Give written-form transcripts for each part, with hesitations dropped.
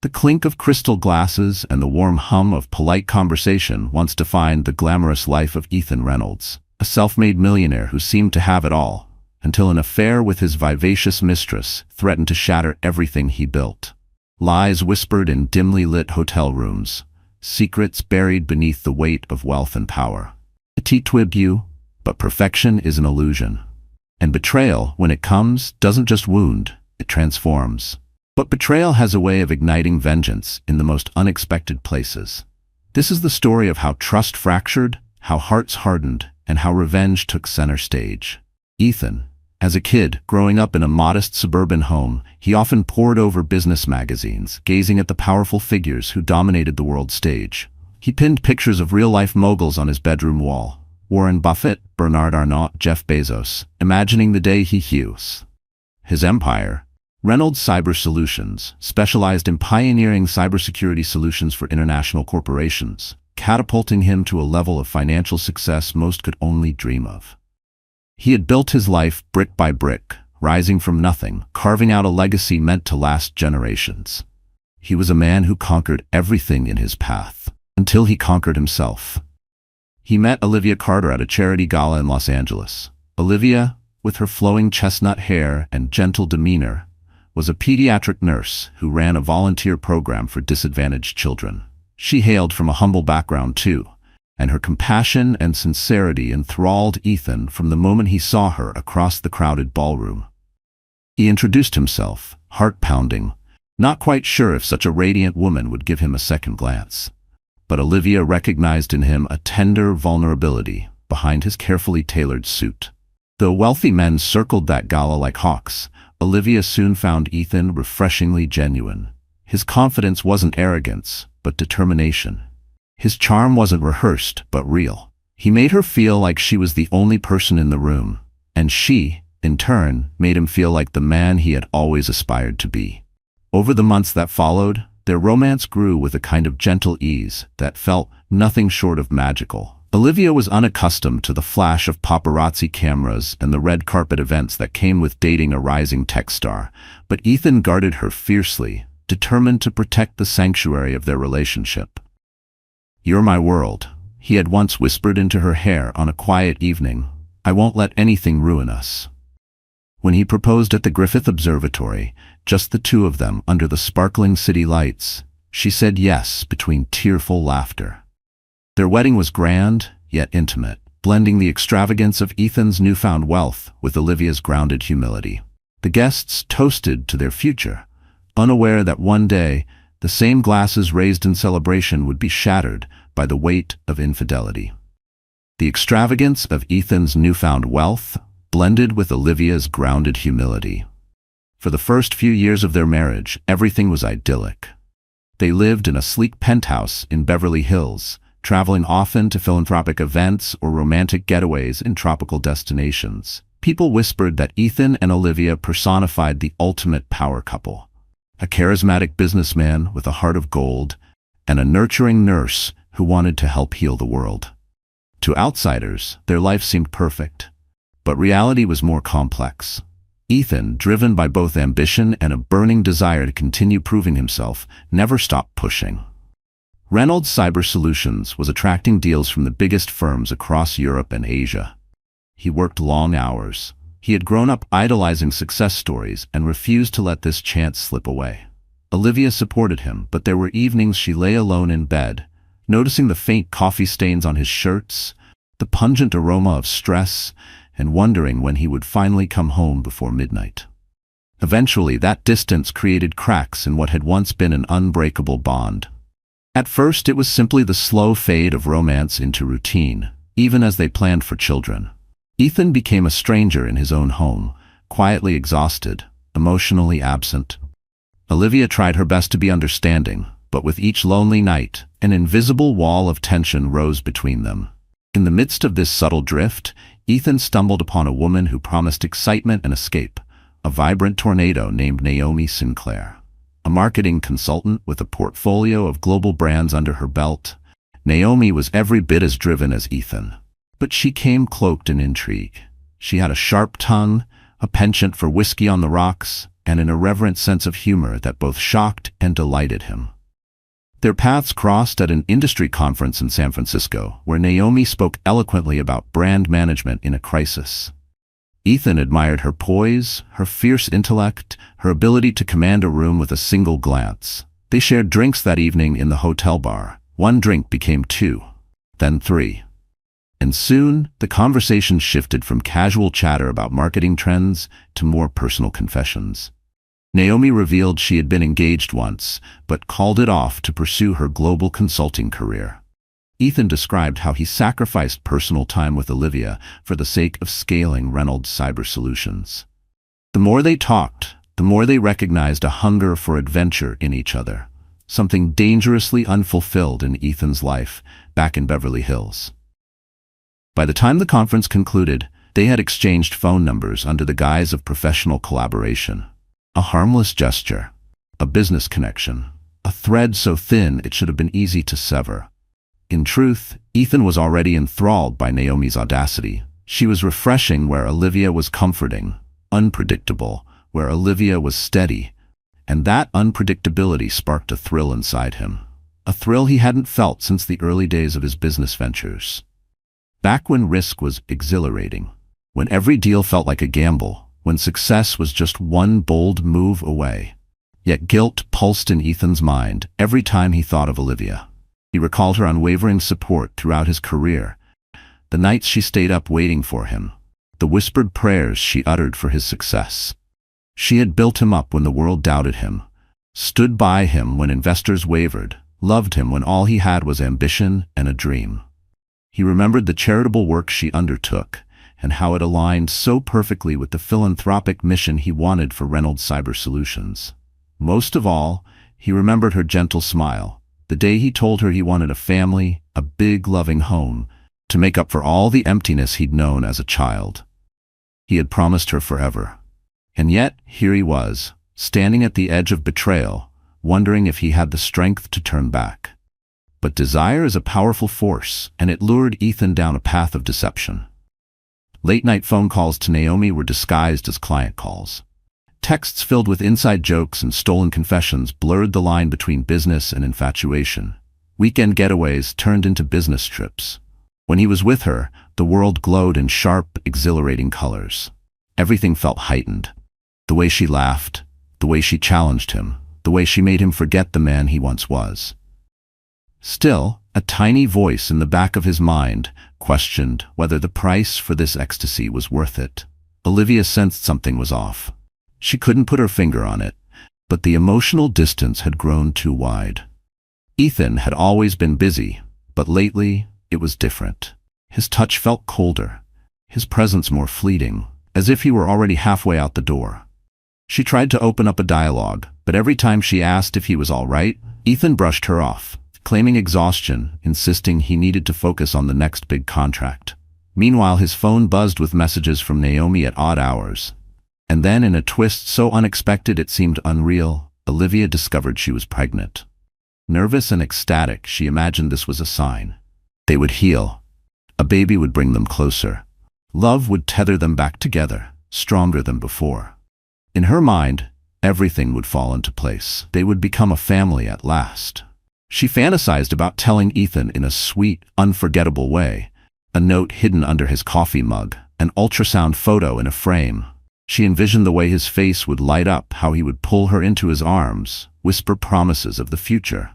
The clink of crystal glasses and the warm hum of polite conversation once defined the glamorous life of Ethan Reynolds, a self-made millionaire who seemed to have it all, until an affair with his vivacious mistress threatened to shatter everything he built. Lies whispered in dimly lit hotel rooms, secrets buried beneath the weight of wealth and power. Petit twibut, but perfection is an illusion. And betrayal, when it comes, doesn't just wound, it transforms. But betrayal has a way of igniting vengeance in the most unexpected places. This is the story of how trust fractured, how hearts hardened, and how revenge took center stage. Ethan, as a kid, growing up in a modest suburban home, he often pored over business magazines, gazing at the powerful figures who dominated the world stage. He pinned pictures of real-life moguls on his bedroom wall. Warren Buffett, Bernard Arnault, Jeff Bezos, imagining the day he hews. His empire, Reynolds Cyber Solutions, specialized in pioneering cybersecurity solutions for international corporations, catapulting him to a level of financial success most could only dream of. He had built his life brick by brick, rising from nothing, carving out a legacy meant to last generations. He was a man who conquered everything in his path, until he conquered himself. He met Olivia Carter at a charity gala in Los Angeles. Olivia, with her flowing chestnut hair and gentle demeanor, was a pediatric nurse who ran a volunteer program for disadvantaged children. She hailed from a humble background too, and her compassion and sincerity enthralled Ethan from the moment he saw her across the crowded ballroom. He introduced himself, heart-pounding, not quite sure if such a radiant woman would give him a second glance. But Olivia recognized in him a tender vulnerability behind his carefully tailored suit. Though wealthy men circled that gala like hawks, Olivia soon found Ethan refreshingly genuine. His confidence wasn't arrogance, but determination. His charm wasn't rehearsed, but real. He made her feel like she was the only person in the room, and she, in turn, made him feel like the man he had always aspired to be. Over the months that followed, their romance grew with a kind of gentle ease that felt nothing short of magical. Olivia was unaccustomed to the flash of paparazzi cameras and the red carpet events that came with dating a rising tech star, but Ethan guarded her fiercely, determined to protect the sanctuary of their relationship. "You're my world," he had once whispered into her hair on a quiet evening. "I won't let anything ruin us." When he proposed at the Griffith Observatory, just the two of them under the sparkling city lights, she said yes between tearful laughter. Their wedding was grand, yet intimate, blending the extravagance of Ethan's newfound wealth with Olivia's grounded humility. The guests toasted to their future, unaware that one day, the same glasses raised in celebration would be shattered by the weight of infidelity. The extravagance of Ethan's newfound wealth blended with Olivia's grounded humility. For the first few years of their marriage, everything was idyllic. They lived in a sleek penthouse in Beverly Hills, traveling often to philanthropic events or romantic getaways in tropical destinations. People whispered that Ethan and Olivia personified the ultimate power couple. A charismatic businessman with a heart of gold, and a nurturing nurse who wanted to help heal the world. To outsiders, their life seemed perfect. But reality was more complex. Ethan, driven by both ambition and a burning desire to continue proving himself, never stopped pushing. Reynolds Cyber Solutions was attracting deals from the biggest firms across Europe and Asia. He worked long hours. He had grown up idolizing success stories and refused to let this chance slip away. Olivia supported him, but there were evenings she lay alone in bed, noticing the faint coffee stains on his shirts, the pungent aroma of stress, and wondering when he would finally come home before midnight. Eventually, that distance created cracks in what had once been an unbreakable bond. At first, it was simply the slow fade of romance into routine, even as they planned for children. Ethan became a stranger in his own home, quietly exhausted, emotionally absent. Olivia tried her best to be understanding, but with each lonely night, an invisible wall of tension rose between them. In the midst of this subtle drift, Ethan stumbled upon a woman who promised excitement and escape, a vibrant tornado named Naomi Sinclair. A marketing consultant with a portfolio of global brands under her belt, Naomi was every bit as driven as Ethan. But she came cloaked in intrigue. She had a sharp tongue, a penchant for whiskey on the rocks, and an irreverent sense of humor that both shocked and delighted him. Their paths crossed at an industry conference in San Francisco, where Naomi spoke eloquently about brand management in a crisis. Ethan admired her poise, her fierce intellect, her ability to command a room with a single glance. They shared drinks that evening in the hotel bar. One drink became 2, then 3. And soon, the conversation shifted from casual chatter about marketing trends to more personal confessions. Naomi revealed she had been engaged once, but called it off to pursue her global consulting career. Ethan described how he sacrificed personal time with Olivia for the sake of scaling Reynolds Cyber Solutions. The more they talked, the more they recognized a hunger for adventure in each other, something dangerously unfulfilled in Ethan's life back in Beverly Hills. By the time the conference concluded, they had exchanged phone numbers under the guise of professional collaboration. A harmless gesture, a business connection, a thread so thin it should have been easy to sever. In truth, Ethan was already enthralled by Naomi's audacity. She was refreshing where Olivia was comforting, unpredictable where Olivia was steady, and that unpredictability sparked a thrill inside him, a thrill he hadn't felt since the early days of his business ventures. Back when risk was exhilarating, when every deal felt like a gamble, when success was just one bold move away. Yet guilt pulsed in Ethan's mind every time he thought of Olivia. He recalled her unwavering support throughout his career, the nights she stayed up waiting for him, the whispered prayers she uttered for his success. She had built him up when the world doubted him, stood by him when investors wavered, loved him when all he had was ambition and a dream. He remembered the charitable work she undertook, and how it aligned so perfectly with the philanthropic mission he wanted for Reynolds Cyber Solutions. Most of all, he remembered her gentle smile, the day he told her he wanted a family, a big loving home, to make up for all the emptiness he'd known as a child. He had promised her forever. And yet, here he was, standing at the edge of betrayal, wondering if he had the strength to turn back. But desire is a powerful force, and it lured Ethan down a path of deception. Late-night phone calls to Naomi were disguised as client calls. Texts filled with inside jokes and stolen confessions blurred the line between business and infatuation. Weekend getaways turned into business trips. When he was with her, the world glowed in sharp, exhilarating colors. Everything felt heightened. The way she laughed, the way she challenged him, the way she made him forget the man he once was. Still, a tiny voice in the back of his mind questioned whether the price for this ecstasy was worth it. Olivia sensed something was off. She couldn't put her finger on it, but the emotional distance had grown too wide. Ethan had always been busy, but lately it was different. His touch felt colder, his presence more fleeting, as if he were already halfway out the door. She tried to open up a dialogue, but every time she asked if he was all right, Ethan brushed her off, claiming exhaustion, insisting he needed to focus on the next big contract. Meanwhile, his phone buzzed with messages from Naomi at odd hours. And then, in a twist so unexpected it seemed unreal, Olivia discovered she was pregnant. Nervous and ecstatic, she imagined this was a sign. They would heal. A baby would bring them closer. Love would tether them back together, stronger than before. In her mind, everything would fall into place. They would become a family at last. She fantasized about telling Ethan in a sweet, unforgettable way, a note hidden under his coffee mug, an ultrasound photo in a frame. She envisioned the way his face would light up, how he would pull her into his arms, whisper promises of the future.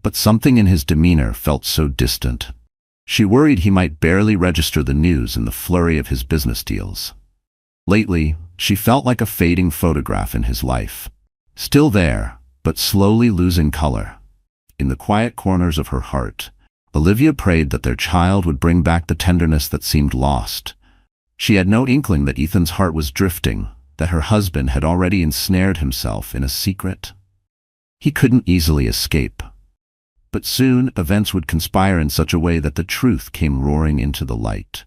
But something in his demeanor felt so distant. She worried he might barely register the news in the flurry of his business deals. Lately, she felt like a fading photograph in his life. Still there, but slowly losing color. In the quiet corners of her heart, Olivia prayed that their child would bring back the tenderness that seemed lost. She had no inkling that Ethan's heart was drifting, that her husband had already ensnared himself in a secret. He couldn't easily escape. But soon, events would conspire in such a way that the truth came roaring into the light.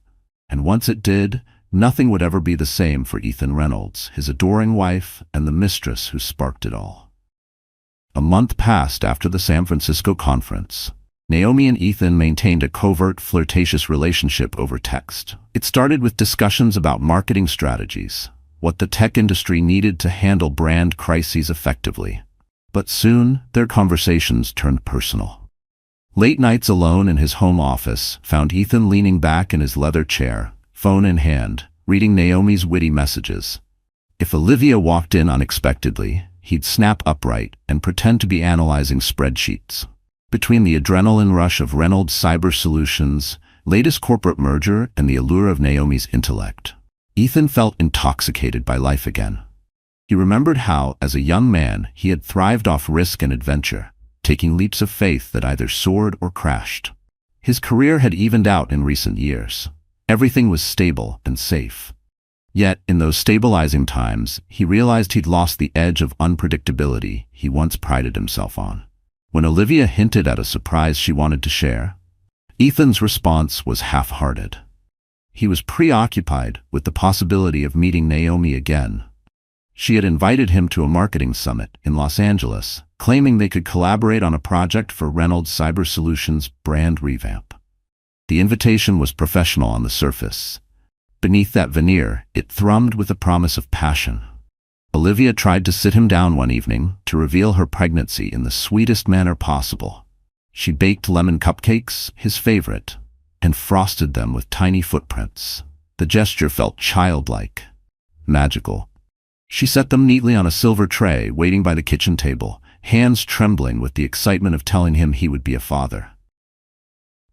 And once it did, nothing would ever be the same for Ethan Reynolds, his adoring wife, and the mistress who sparked it all. A month passed after the San Francisco conference. Naomi and Ethan maintained a covert, flirtatious relationship over text. It started with discussions about marketing strategies. what the tech industry needed to handle brand crises effectively. But soon, their conversations turned personal. Late nights alone in his home office found Ethan leaning back in his leather chair, phone in hand, reading Naomi's witty messages. If Olivia walked in unexpectedly, he'd snap upright and pretend to be analyzing spreadsheets. Between the adrenaline rush of Reynolds Cyber Solutions' latest corporate merger and the allure of Naomi's intellect, Ethan felt intoxicated by life again. He remembered how, as a young man, he had thrived off risk and adventure, taking leaps of faith that either soared or crashed. His career had evened out in recent years. Everything was stable and safe. Yet, in those stabilizing times, he realized he'd lost the edge of unpredictability he once prided himself on. When Olivia hinted at a surprise she wanted to share, Ethan's response was half-hearted. He was preoccupied with the possibility of meeting Naomi again. She had invited him to a marketing summit in Los Angeles, claiming they could collaborate on a project for Reynolds Cyber Solutions' brand revamp. The invitation was professional on the surface. Beneath that veneer, it thrummed with a promise of passion. Olivia tried to sit him down one evening to reveal her pregnancy in the sweetest manner possible. She baked lemon cupcakes, his favorite, and frosted them with tiny footprints. The gesture felt childlike, magical. She set them neatly on a silver tray, waiting by the kitchen table, hands trembling with the excitement of telling him he would be a father.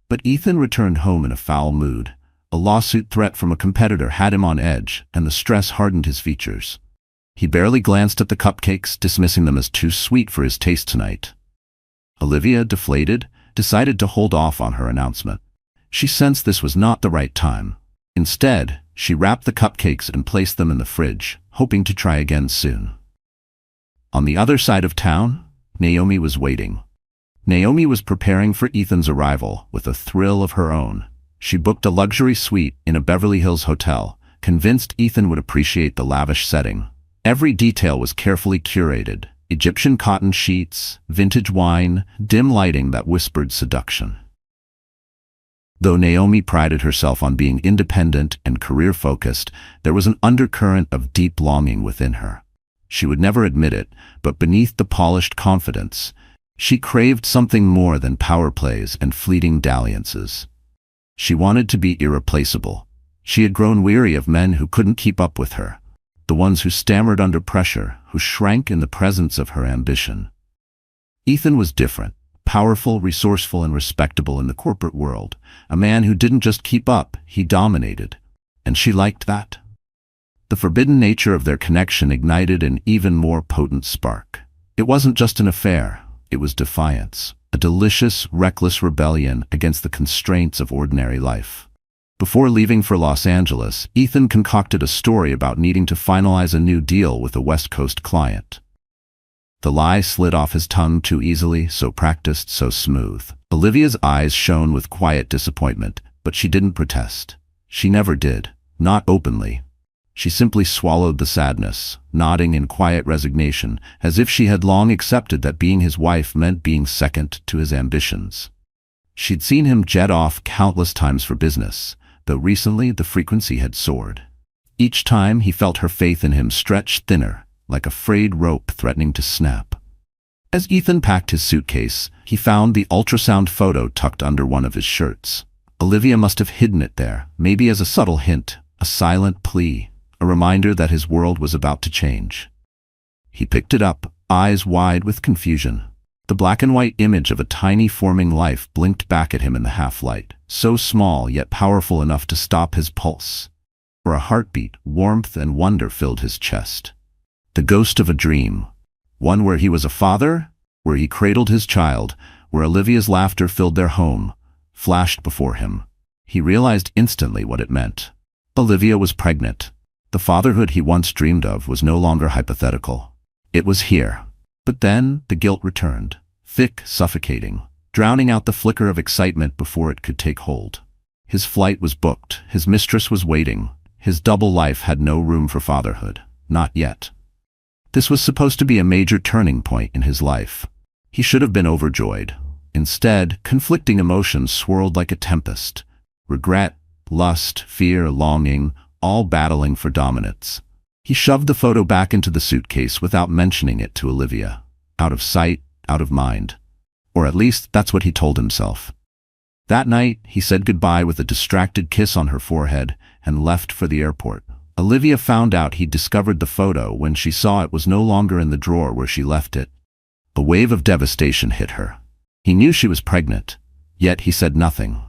But Ethan returned home in a foul mood. A lawsuit threat from a competitor had him on edge, and the stress hardened his features. He barely glanced at the cupcakes, dismissing them as too sweet for his taste tonight. Olivia, deflated, decided to hold off on her announcement. She sensed this was not the right time. Instead, she wrapped the cupcakes and placed them in the fridge, hoping to try again soon. On the other side of town, Naomi was waiting. Naomi was preparing for Ethan's arrival with a thrill of her own. She booked a luxury suite in a Beverly Hills hotel, convinced Ethan would appreciate the lavish setting. Every detail was carefully curated: Egyptian cotton sheets, vintage wine, dim lighting that whispered seduction. Though Naomi prided herself on being independent and career-focused, there was an undercurrent of deep longing within her. She would never admit it, but beneath the polished confidence, she craved something more than power plays and fleeting dalliances. She wanted to be irreplaceable. She had grown weary of men who couldn't keep up with her, the ones who stammered under pressure, who shrank in the presence of her ambition. Ethan was different. Powerful, resourceful, and respectable in the corporate world. A man who didn't just keep up, he dominated. And she liked that. The forbidden nature of their connection ignited an even more potent spark. It wasn't just an affair, it was defiance. A delicious, reckless rebellion against the constraints of ordinary life. Before leaving for Los Angeles, Ethan concocted a story about needing to finalize a new deal with a West Coast client. The lie slid off his tongue too easily, so practiced, so smooth. Olivia's eyes shone with quiet disappointment, but she didn't protest. She never did, not openly. She simply swallowed the sadness, nodding in quiet resignation, as if she had long accepted that being his wife meant being second to his ambitions. She'd seen him jet off countless times for business, though recently the frequency had soared. Each time he felt her faith in him stretch thinner, like a frayed rope threatening to snap. As Ethan packed his suitcase, he found the ultrasound photo tucked under one of his shirts. Olivia must have hidden it there, maybe as a subtle hint, a silent plea, a reminder that his world was about to change. He picked it up, eyes wide with confusion. The black and white image of a tiny forming life blinked back at him in the half-light, so small yet powerful enough to stop his pulse. For a heartbeat, warmth and wonder filled his chest. The ghost of a dream. One where he was a father, where he cradled his child, where Olivia's laughter filled their home, flashed before him. He realized instantly what it meant. Olivia was pregnant. The fatherhood he once dreamed of was no longer hypothetical. It was here. But then the guilt returned, thick, suffocating, drowning out the flicker of excitement before it could take hold. His flight was booked. His mistress was waiting. His double life had no room for fatherhood. Not yet. This was supposed to be a major turning point in his life. He should have been overjoyed. Instead, conflicting emotions swirled like a tempest. Regret, lust, fear, longing, all battling for dominance. He shoved the photo back into the suitcase without mentioning it to Olivia. Out of sight, out of mind. Or at least that's what he told himself. That night, he said goodbye with a distracted kiss on her forehead and left for the airport. Olivia found out he'd discovered the photo when she saw it was no longer in the drawer where she left it. A wave of devastation hit her. He knew she was pregnant, yet he said nothing.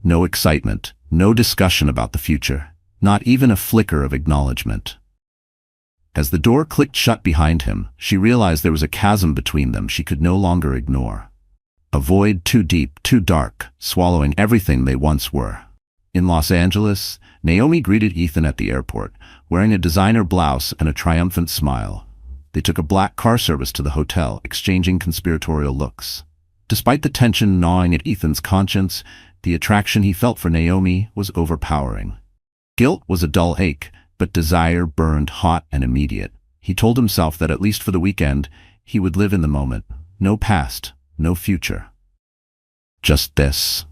No excitement, no discussion about the future, not even a flicker of acknowledgement. As the door clicked shut behind him, she realized there was a chasm between them she could no longer ignore. A void too deep, too dark, swallowing everything they once were. In Los Angeles, Naomi greeted Ethan at the airport, wearing a designer blouse and a triumphant smile. They took a black car service to the hotel, exchanging conspiratorial looks. Despite the tension gnawing at Ethan's conscience, the attraction he felt for Naomi was overpowering. Guilt was a dull ache, but desire burned hot and immediate. He told himself that at least for the weekend, he would live in the moment. No past, no future. Just this.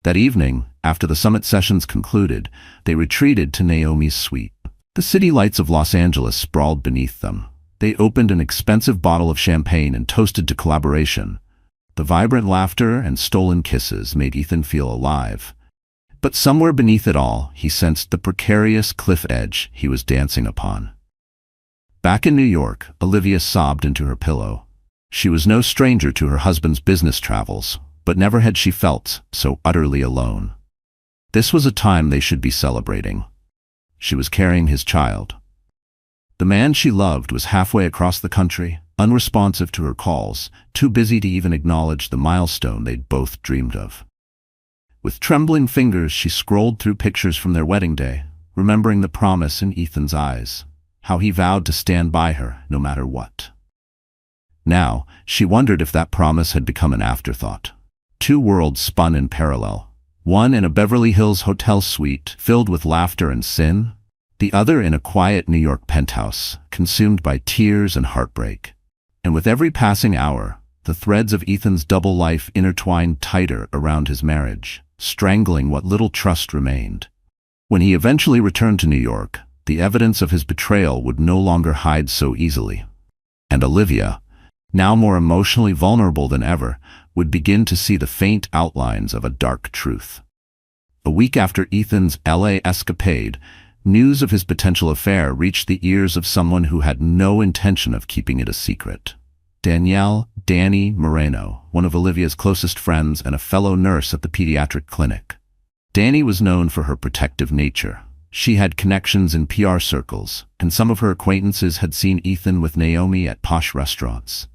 That evening, after the summit sessions concluded, they retreated to Naomi's suite. The city lights of Los Angeles sprawled beneath them. They opened an expensive bottle of champagne and toasted to collaboration. The vibrant laughter and stolen kisses made Ethan feel alive. But somewhere beneath it all, he sensed the precarious cliff edge he was dancing upon. Back in New York, Olivia sobbed into her pillow. She was no stranger to her husband's business travels, but never had she felt so utterly alone. This was a time they should be celebrating. She was carrying his child. The man she loved was halfway across the country, unresponsive to her calls, too busy to even acknowledge the milestone they'd both dreamed of. With trembling fingers, she scrolled through pictures from their wedding day, remembering the promise in Ethan's eyes, how he vowed to stand by her no matter what. Now, she wondered if that promise had become an afterthought. Two worlds spun in parallel, one in a Beverly Hills hotel suite filled with laughter and sin, the other in a quiet New York penthouse, consumed by tears and heartbreak. And with every passing hour, the threads of Ethan's double life intertwined tighter around his marriage, strangling what little trust remained. When he eventually returned to New York, the evidence of his betrayal would no longer hide so easily. And Olivia, now more emotionally vulnerable than ever, would begin to see the faint outlines of a dark truth. A week after Ethan's LA escapade, news of his potential affair reached the ears of someone who had no intention of keeping it a secret. Danny Moreno, one of Olivia's closest friends and a fellow nurse at the pediatric clinic. Danny was known for her protective nature. She had connections in PR circles, and some of her acquaintances had seen Ethan with Naomi at posh restaurants.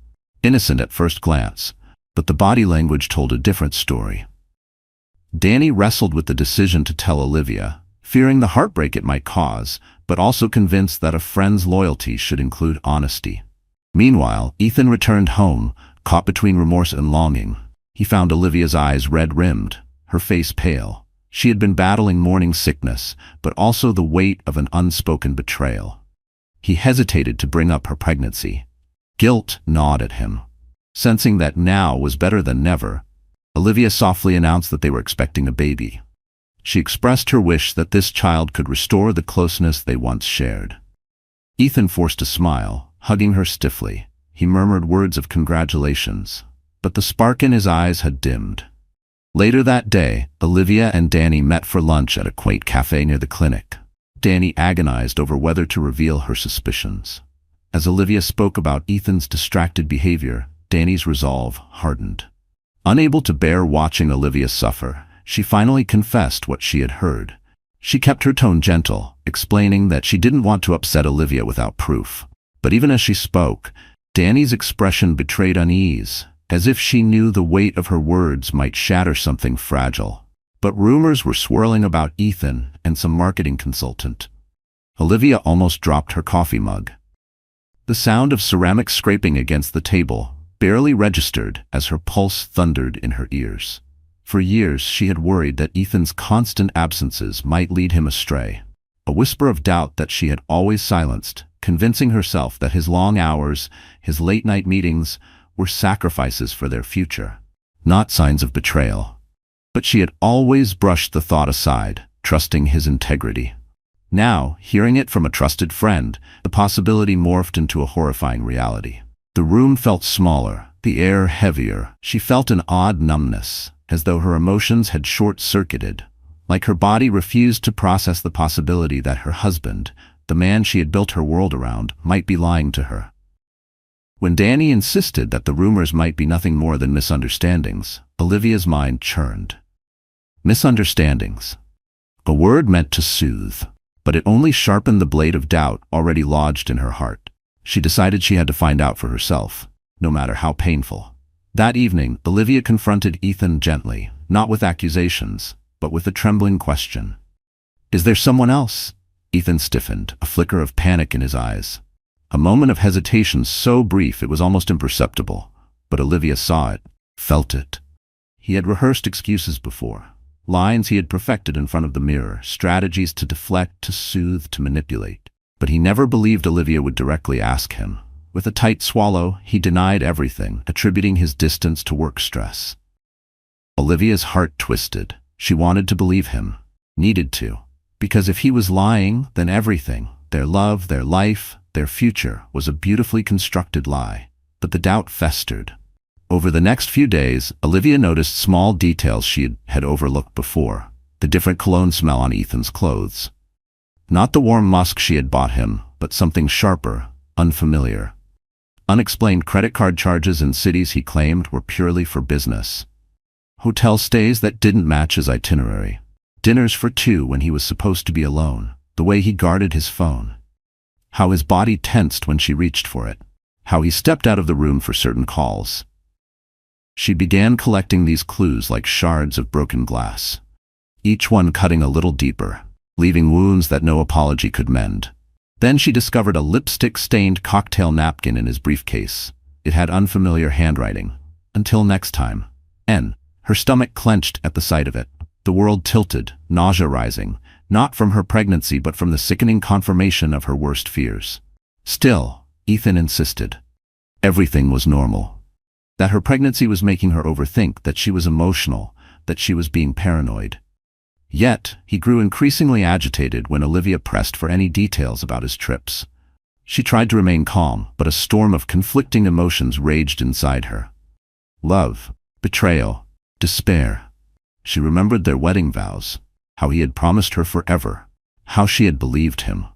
Innocent at first glance, but the body language told a different story. Danny wrestled with the decision to tell Olivia, fearing the heartbreak it might cause, but also convinced that a friend's loyalty should include honesty. Meanwhile, Ethan returned home, caught between remorse and longing. He found Olivia's eyes red-rimmed, her face pale. She had been battling morning sickness, but also the weight of an unspoken betrayal. He hesitated to bring up her pregnancy. Guilt gnawed at him. Sensing that now was better than never, Olivia softly announced that they were expecting a baby. She expressed her wish that this child could restore the closeness they once shared. Ethan forced a smile, hugging her stiffly. He murmured words of congratulations, but the spark in his eyes had dimmed. Later that day, Olivia and Danny met for lunch at a quaint cafe near the clinic. Danny agonized over whether to reveal her suspicions. As Olivia spoke about Ethan's distracted behavior, Danny's resolve hardened. Unable to bear watching Olivia suffer, she finally confessed what she had heard. She kept her tone gentle, explaining that she didn't want to upset Olivia without proof. But even as she spoke, Danny's expression betrayed unease, as if she knew the weight of her words might shatter something fragile. But rumors were swirling about Ethan and some marketing consultant. Olivia almost dropped her coffee mug. The sound of ceramics scraping against the table barely registered as her pulse thundered in her ears. For years she had worried that Ethan's constant absences might lead him astray. A whisper of doubt that she had always silenced, convincing herself that his long hours, his late-night meetings, were sacrifices for their future, not signs of betrayal. But she had always brushed the thought aside, trusting his integrity. Now, hearing it from a trusted friend, the possibility morphed into a horrifying reality. The room felt smaller, the air heavier. She felt an odd numbness, as though her emotions had short-circuited, like her body refused to process the possibility that her husband, the man she had built her world around, might be lying to her. When Danny insisted that the rumors might be nothing more than misunderstandings, Olivia's mind churned. Misunderstandings. A word meant to soothe, but it only sharpened the blade of doubt already lodged in her heart. She decided she had to find out for herself, no matter how painful. That evening, Olivia confronted Ethan gently, not with accusations, but with a trembling question. "Is there someone else?" Ethan stiffened, a flicker of panic in his eyes. A moment of hesitation so brief it was almost imperceptible, but Olivia saw it, felt it. He had rehearsed excuses before. Lines he had perfected in front of the mirror, strategies to deflect, to soothe, to manipulate. But he never believed Olivia would directly ask him. With a tight swallow, he denied everything, attributing his distance to work stress. Olivia's heart twisted. She wanted to believe him, needed to. Because if he was lying, then everything, their love, their life, their future, was a beautifully constructed lie. But the doubt festered. Over the next few days, Olivia noticed small details she had overlooked before. The different cologne smell on Ethan's clothes. Not the warm musk she had bought him, but something sharper, unfamiliar. Unexplained credit card charges in cities he claimed were purely for business. Hotel stays that didn't match his itinerary. Dinners for two when he was supposed to be alone. The way he guarded his phone. How his body tensed when she reached for it. How he stepped out of the room for certain calls. She began collecting these clues like shards of broken glass, each one cutting a little deeper, leaving wounds that no apology could mend. Then she discovered a lipstick-stained cocktail napkin in his briefcase. It had unfamiliar handwriting. "Until next time." N. Her stomach clenched at the sight of it. The world tilted, nausea rising, not from her pregnancy but from the sickening confirmation of her worst fears. Still, Ethan insisted. Everything was normal. That her pregnancy was making her overthink, that she was emotional, that she was being paranoid. Yet, he grew increasingly agitated when Olivia pressed for any details about his trips. She tried to remain calm, but a storm of conflicting emotions raged inside her. Love, betrayal, despair. She remembered their wedding vows, how he had promised her forever, how she had believed him.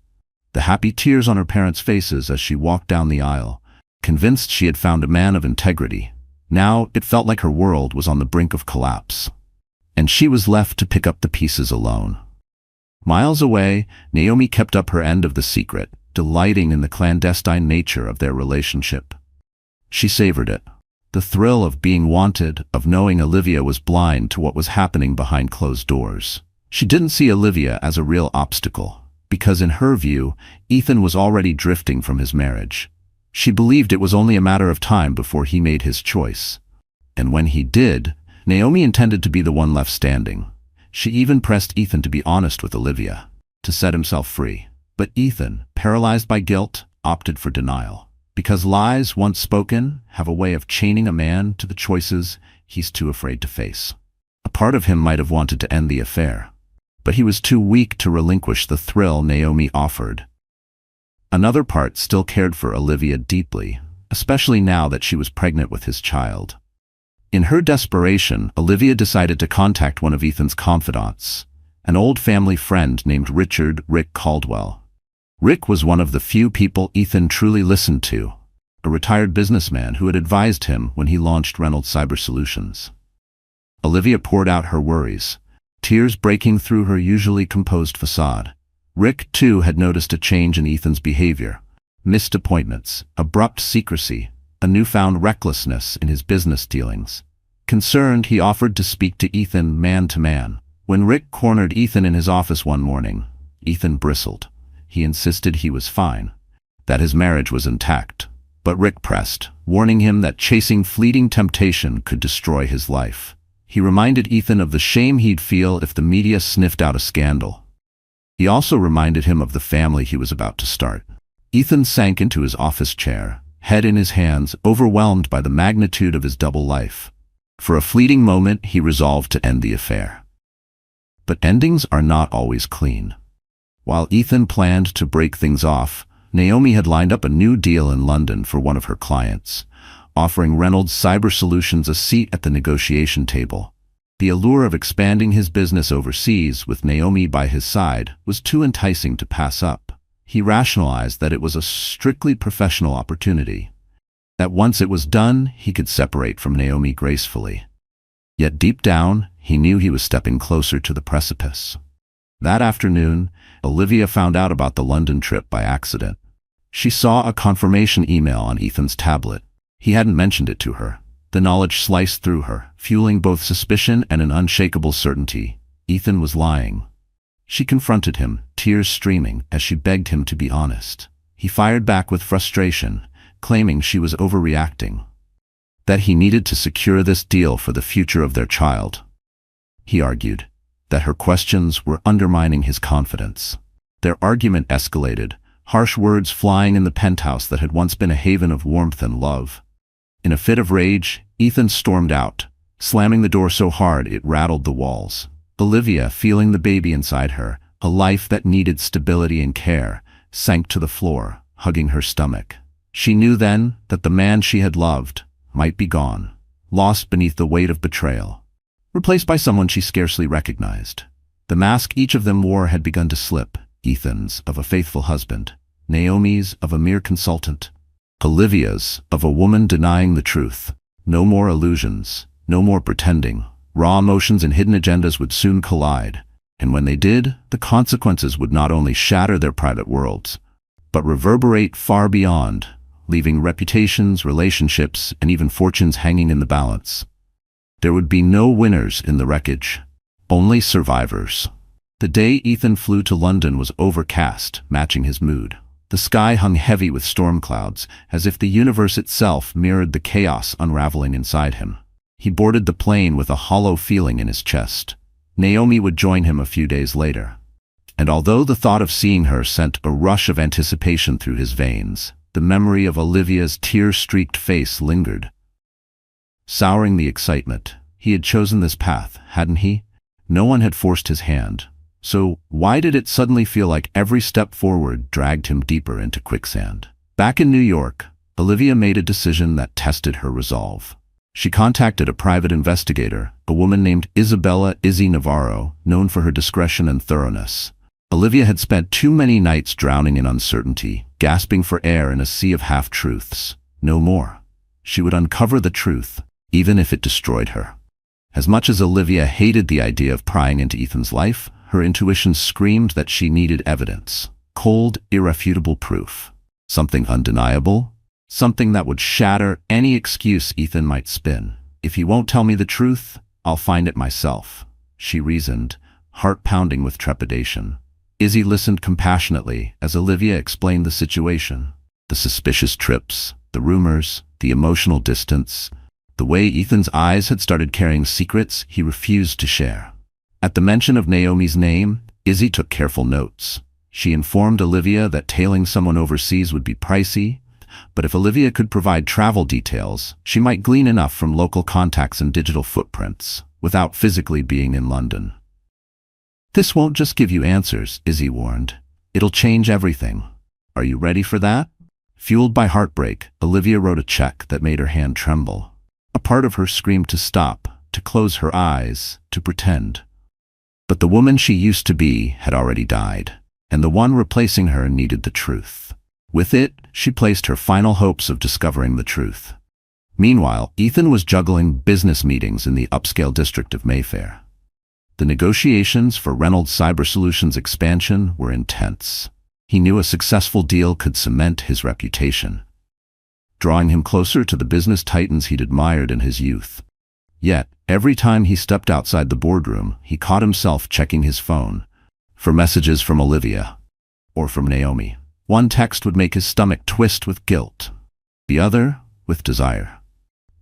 The happy tears on her parents' faces as she walked down the aisle, convinced she had found a man of integrity. Now it felt like her world was on the brink of collapse, and she was left to pick up the pieces alone. Miles away, Naomi kept up her end of the secret, delighting in the clandestine nature of their relationship. She savored it, the thrill of being wanted, of knowing Olivia was blind to what was happening behind closed doors. She didn't see Olivia as a real obstacle, because in her view, Ethan was already drifting from his marriage. She believed it was only a matter of time before he made his choice. And when he did, Naomi intended to be the one left standing. She even pressed Ethan to be honest with Olivia, to set himself free. But Ethan, paralyzed by guilt, opted for denial. Because lies, once spoken, have a way of chaining a man to the choices he's too afraid to face. A part of him might have wanted to end the affair, but he was too weak to relinquish the thrill Naomi offered. Another part still cared for Olivia deeply, especially now that she was pregnant with his child. In her desperation, Olivia decided to contact one of Ethan's confidants, an old family friend named Rick Caldwell. Rick was one of the few people Ethan truly listened to, a retired businessman who had advised him when he launched Reynolds Cyber Solutions. Olivia poured out her worries, tears breaking through her usually composed facade. Rick, too, had noticed a change in Ethan's behavior. Missed appointments, abrupt secrecy, a newfound recklessness in his business dealings. Concerned, he offered to speak to Ethan man to man. When Rick cornered Ethan in his office one morning, Ethan bristled. He insisted he was fine, that his marriage was intact. But Rick pressed, warning him that chasing fleeting temptation could destroy his life. He reminded Ethan of the shame he'd feel if the media sniffed out a scandal. He also reminded him of the family he was about to start. Ethan sank into his office chair, head in his hands, overwhelmed by the magnitude of his double life. For a fleeting moment, he resolved to end the affair. But endings are not always clean. While Ethan planned to break things off, Naomi had lined up a new deal in London for one of her clients, offering Reynolds Cyber Solutions a seat at the negotiation table. The allure of expanding his business overseas with Naomi by his side was too enticing to pass up. He rationalized that it was a strictly professional opportunity, that once it was done, he could separate from Naomi gracefully. Yet deep down, he knew he was stepping closer to the precipice. That afternoon, Olivia found out about the London trip by accident. She saw a confirmation email on Ethan's tablet. He hadn't mentioned it to her. The knowledge sliced through her, fueling both suspicion and an unshakable certainty. Ethan was lying. She confronted him, tears streaming, as she begged him to be honest. He fired back with frustration, claiming she was overreacting, that he needed to secure this deal for the future of their child. He argued that her questions were undermining his confidence. Their argument escalated, harsh words flying in the penthouse that had once been a haven of warmth and love. In a fit of rage, Ethan stormed out, slamming the door so hard it rattled the walls. Olivia, feeling the baby inside her, a life that needed stability and care, sank to the floor, hugging her stomach. She knew then that the man she had loved might be gone, lost beneath the weight of betrayal, replaced by someone she scarcely recognized. The mask each of them wore had begun to slip, Ethan's of a faithful husband, Naomi's of a mere consultant, Olivia's of a woman denying the truth. No more illusions, no more pretending. Raw emotions and hidden agendas would soon collide, and when they did, the consequences would not only shatter their private worlds, but reverberate far beyond, leaving reputations, relationships, and even fortunes hanging in the balance. There would be no winners in the wreckage, only survivors. The day Ethan flew to London was overcast, matching his mood. The sky hung heavy with storm clouds, as if the universe itself mirrored the chaos unraveling inside him. He boarded the plane with a hollow feeling in his chest. Naomi would join him a few days later. And although the thought of seeing her sent a rush of anticipation through his veins, the memory of Olivia's tear-streaked face lingered, souring the excitement. He had chosen this path, hadn't he? No one had forced his hand. So why did it suddenly feel like every step forward dragged him deeper into quicksand? Back in New York, Olivia made a decision that tested her resolve. She contacted a private investigator, a woman named Isabella "Izzy" Navarro, known for her discretion and thoroughness. Olivia had spent too many nights drowning in uncertainty, gasping for air in a sea of half-truths. No more. She would uncover the truth, even if it destroyed her. As much as Olivia hated the idea of prying into Ethan's life, her intuition screamed that she needed evidence. Cold, irrefutable proof. Something undeniable. Something that would shatter any excuse Ethan might spin. If he won't tell me the truth, I'll find it myself, she reasoned, heart pounding with trepidation. Izzy listened compassionately as Olivia explained the situation. The suspicious trips, the rumors, the emotional distance, the way Ethan's eyes had started carrying secrets he refused to share. At the mention of Naomi's name, Izzy took careful notes. She informed Olivia that tailing someone overseas would be pricey, but if Olivia could provide travel details, she might glean enough from local contacts and digital footprints, without physically being in London. "This won't just give you answers," Izzy warned. "It'll change everything. Are you ready for that?" Fueled by heartbreak, Olivia wrote a check that made her hand tremble. A part of her screamed to stop, to close her eyes, to pretend. But the woman she used to be had already died, and the one replacing her needed the truth. With it, she placed her final hopes of discovering the truth. Meanwhile, Ethan was juggling business meetings in the upscale district of Mayfair. The negotiations for Reynolds Cyber Solutions' expansion were intense. He knew a successful deal could cement his reputation, drawing him closer to the business titans he'd admired in his youth. Yet, every time he stepped outside the boardroom, he caught himself checking his phone for messages from Olivia or from Naomi. One text would make his stomach twist with guilt, the other with desire.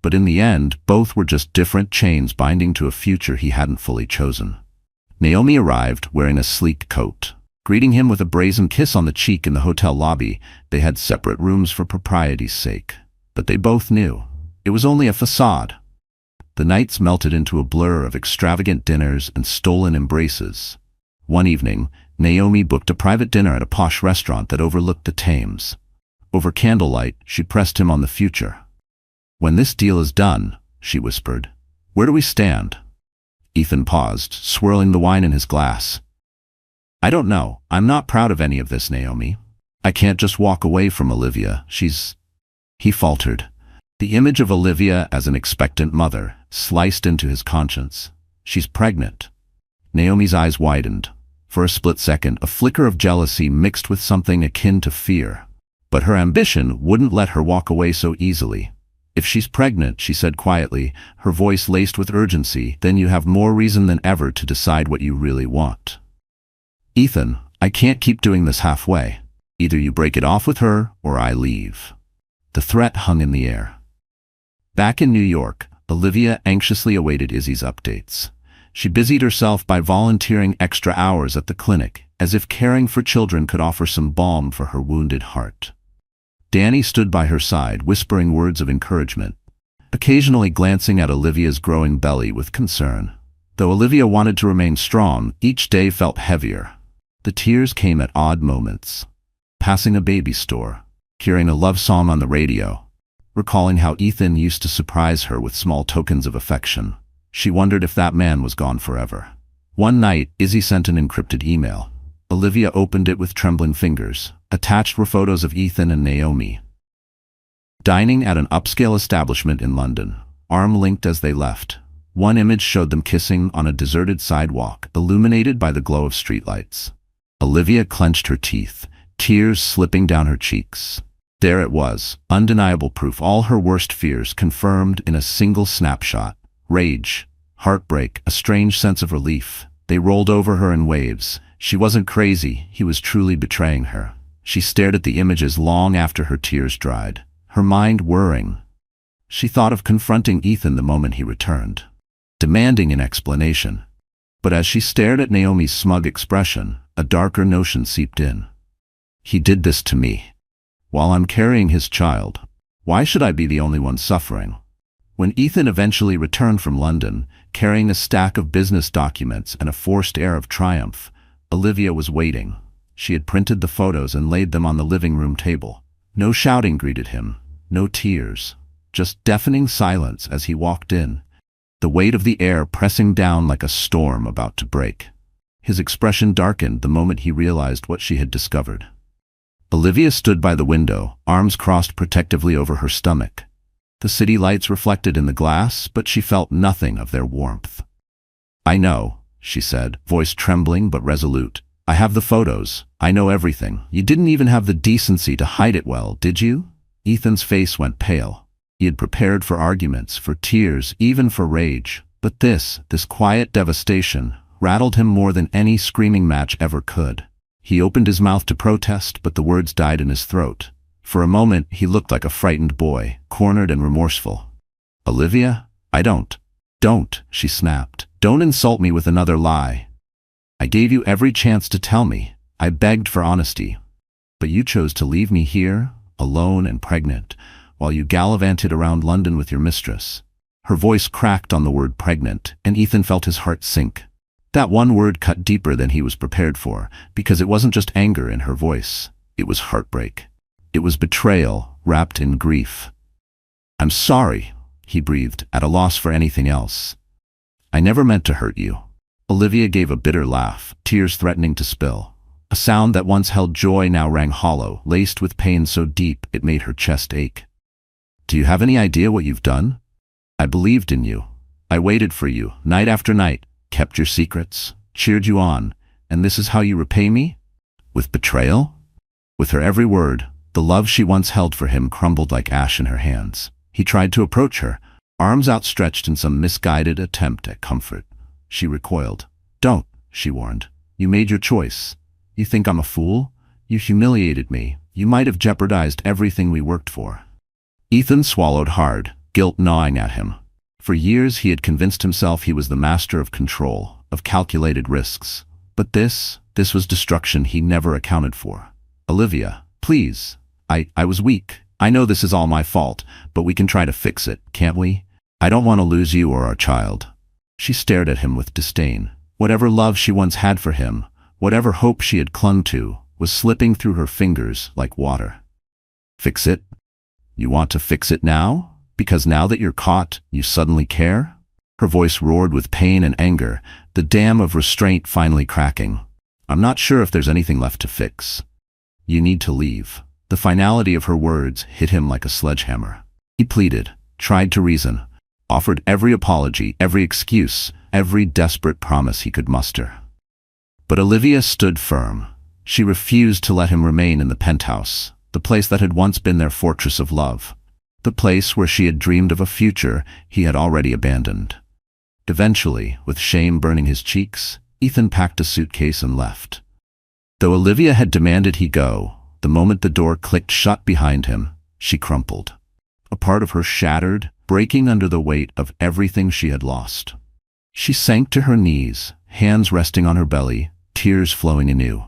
But in the end, both were just different chains binding to a future he hadn't fully chosen. Naomi arrived wearing a sleek coat. Greeting him with a brazen kiss on the cheek in the hotel lobby, they had separate rooms for propriety's sake. But they both knew it was only a facade. The nights melted into a blur of extravagant dinners and stolen embraces. One evening, Naomi booked a private dinner at a posh restaurant that overlooked the Thames. Over candlelight, she pressed him on the future. "When this deal is done," she whispered, "where do we stand?" Ethan paused, swirling the wine in his glass. "I don't know. I'm not proud of any of this, Naomi. I can't just walk away from Olivia. He faltered. The image of Olivia as an expectant mother sliced into his conscience. "She's pregnant." Naomi's eyes widened. For a split second, a flicker of jealousy mixed with something akin to fear. But her ambition wouldn't let her walk away so easily. "If she's pregnant," she said quietly, her voice laced with urgency, "then you have more reason than ever to decide what you really want." "Ethan, I can't keep doing this halfway. Either you break it off with her, or I leave." The threat hung in the air. Back in New York, Olivia anxiously awaited Izzy's updates. She busied herself by volunteering extra hours at the clinic, as if caring for children could offer some balm for her wounded heart. Danny stood by her side, whispering words of encouragement, occasionally glancing at Olivia's growing belly with concern. Though Olivia wanted to remain strong, each day felt heavier. The tears came at odd moments. Passing a baby store, hearing a love song on the radio, recalling how Ethan used to surprise her with small tokens of affection. She wondered if that man was gone forever. One night, Izzy sent an encrypted email. Olivia opened it with trembling fingers. Attached were photos of Ethan and Naomi dining at an upscale establishment in London, arm-linked as they left. One image showed them kissing on a deserted sidewalk, illuminated by the glow of streetlights. Olivia clenched her teeth, tears slipping down her cheeks. There it was, undeniable proof, all her worst fears confirmed in a single snapshot. Rage, heartbreak, a strange sense of relief. They rolled over her in waves. She wasn't crazy, he was truly betraying her. She stared at the images long after her tears dried, her mind whirring. She thought of confronting Ethan the moment he returned, demanding an explanation. But as she stared at Naomi's smug expression, a darker notion seeped in. He did this to me. While I'm carrying his child, why should I be the only one suffering? When Ethan eventually returned from London, carrying a stack of business documents and a forced air of triumph, Olivia was waiting. She had printed the photos and laid them on the living room table. No shouting greeted him, no tears, just deafening silence as he walked in, the weight of the air pressing down like a storm about to break. His expression darkened the moment he realized what she had discovered. Olivia stood by the window, arms crossed protectively over her stomach. The city lights reflected in the glass, but she felt nothing of their warmth. "I know," she said, voice trembling but resolute. "I have the photos. I know everything. You didn't even have the decency to hide it well, did you?" Ethan's face went pale. He had prepared for arguments, for tears, even for rage. But this quiet devastation, rattled him more than any screaming match ever could. He opened his mouth to protest, but the words died in his throat. For a moment, he looked like a frightened boy, cornered and remorseful. "Olivia, I don't," she snapped. "Don't insult me with another lie. I gave you every chance to tell me. I begged for honesty. But you chose to leave me here, alone and pregnant, while you gallivanted around London with your mistress." Her voice cracked on the word pregnant, and Ethan felt his heart sink. That one word cut deeper than he was prepared for, because it wasn't just anger in her voice. It was heartbreak. It was betrayal, wrapped in grief. "I'm sorry," he breathed, at a loss for anything else. "I never meant to hurt you." Olivia gave a bitter laugh, tears threatening to spill. A sound that once held joy now rang hollow, laced with pain so deep it made her chest ache. "Do you have any idea what you've done? I believed in you. I waited for you, night after night, kept your secrets, cheered you on, and this is how you repay me? With betrayal?" With her every word, the love she once held for him crumbled like ash in her hands. He tried to approach her, arms outstretched in some misguided attempt at comfort. She recoiled. "Don't," she warned. "You made your choice. You think I'm a fool? You humiliated me. You might have jeopardized everything we worked for." Ethan swallowed hard, guilt gnawing at him. For years he had convinced himself he was the master of control, of calculated risks. But this was destruction he never accounted for. "Olivia, please. I was weak. I know this is all my fault, but we can try to fix it, can't we? I don't want to lose you or our child." She stared at him with disdain. Whatever love she once had for him, Whatever hope she had clung to was slipping through her fingers like water. Fix it? You want to fix it now? Because now that you're caught, you suddenly care? Her voice roared with pain and anger, the dam of restraint finally cracking. I'm not sure if there's anything left to fix. You need to leave. The finality of her words hit him like a sledgehammer. He pleaded, tried to reason, offered every apology, every excuse, every desperate promise he could muster. But Olivia stood firm. She refused to let him remain in the penthouse, the place that had once been their fortress of love, the place where she had dreamed of a future he had already abandoned. Eventually, with shame burning his cheeks, Ethan packed a suitcase and left. Though Olivia had demanded he go, the moment the door clicked shut behind him, she crumpled. A part of her shattered, breaking under the weight of everything she had lost. She sank to her knees, hands resting on her belly, tears flowing anew.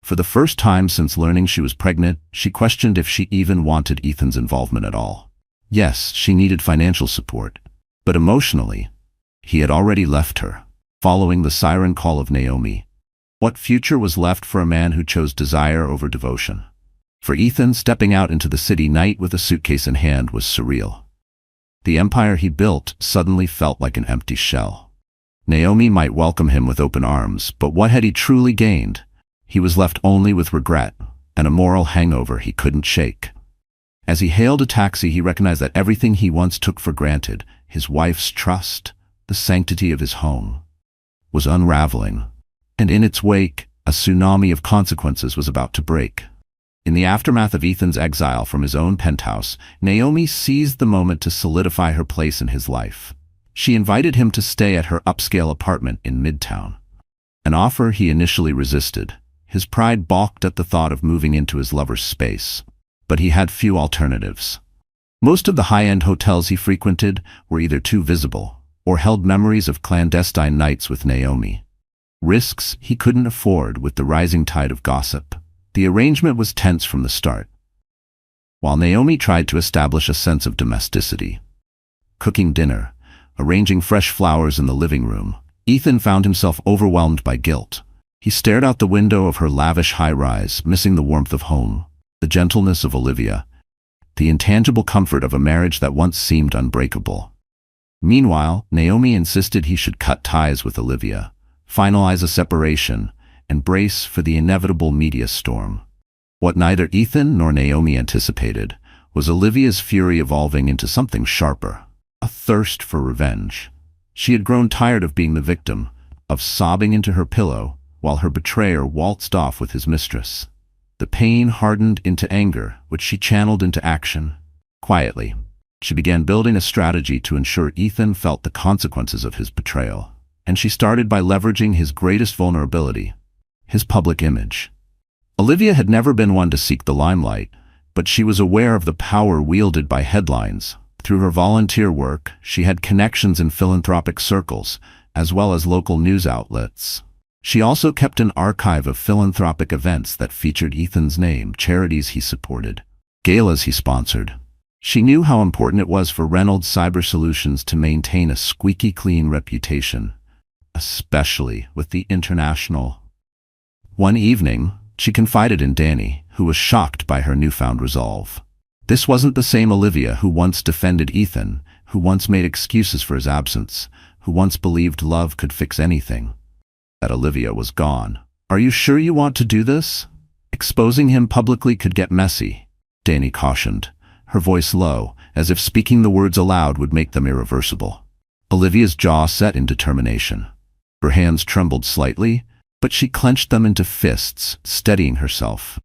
For the first time since learning she was pregnant, she questioned if she even wanted Ethan's involvement at all. Yes, she needed financial support, but emotionally, he had already left her, following the siren call of Naomi. What future was left for a man who chose desire over devotion? For Ethan, stepping out into the city night with a suitcase in hand was surreal. The empire he built suddenly felt like an empty shell. Naomi might welcome him with open arms, but what had he truly gained? He was left only with regret and a moral hangover he couldn't shake. As he hailed a taxi, he recognized that everything he once took for granted, his wife's trust, the sanctity of his home, was unraveling, and in its wake, a tsunami of consequences was about to break. In the aftermath of Ethan's exile from his own penthouse, Naomi seized the moment to solidify her place in his life. She invited him to stay at her upscale apartment in Midtown, an offer he initially resisted. His pride balked at the thought of moving into his lover's space, but he had few alternatives. Most of the high-end hotels he frequented were either too visible or held memories of clandestine nights with Naomi. Risks he couldn't afford with the rising tide of gossip. The arrangement was tense from the start. While Naomi tried to establish a sense of domesticity, cooking dinner, arranging fresh flowers in the living room, Ethan found himself overwhelmed by guilt. He stared out the window of her lavish high-rise, missing the warmth of home, the gentleness of Olivia, the intangible comfort of a marriage that once seemed unbreakable. Meanwhile, Naomi insisted he should cut ties with Olivia, finalize a separation, and brace for the inevitable media storm. What neither Ethan nor Naomi anticipated was Olivia's fury evolving into something sharper, a thirst for revenge. She had grown tired of being the victim, of sobbing into her pillow while her betrayer waltzed off with his mistress. The pain hardened into anger, which she channeled into action. Quietly, she began building a strategy to ensure Ethan felt the consequences of his betrayal, and she started by leveraging his greatest vulnerability, his public image. Olivia had never been one to seek the limelight, but she was aware of the power wielded by headlines. Through her volunteer work, she had connections in philanthropic circles, as well as local news outlets. She also kept an archive of philanthropic events that featured Ethan's name, charities he supported, galas he sponsored. She knew how important it was for Reynolds Cyber Solutions to maintain a squeaky clean reputation, especially with the international. One evening, she confided in Danny, who was shocked by her newfound resolve. This wasn't the same Olivia who once defended Ethan, who once made excuses for his absence, who once believed love could fix anything. That Olivia was gone. "Are you sure you want to do this? Exposing him publicly could get messy," Danny cautioned, her voice low, as if speaking the words aloud would make them irreversible. Olivia's jaw set in determination. Her hands trembled slightly, but she clenched them into fists, steadying herself.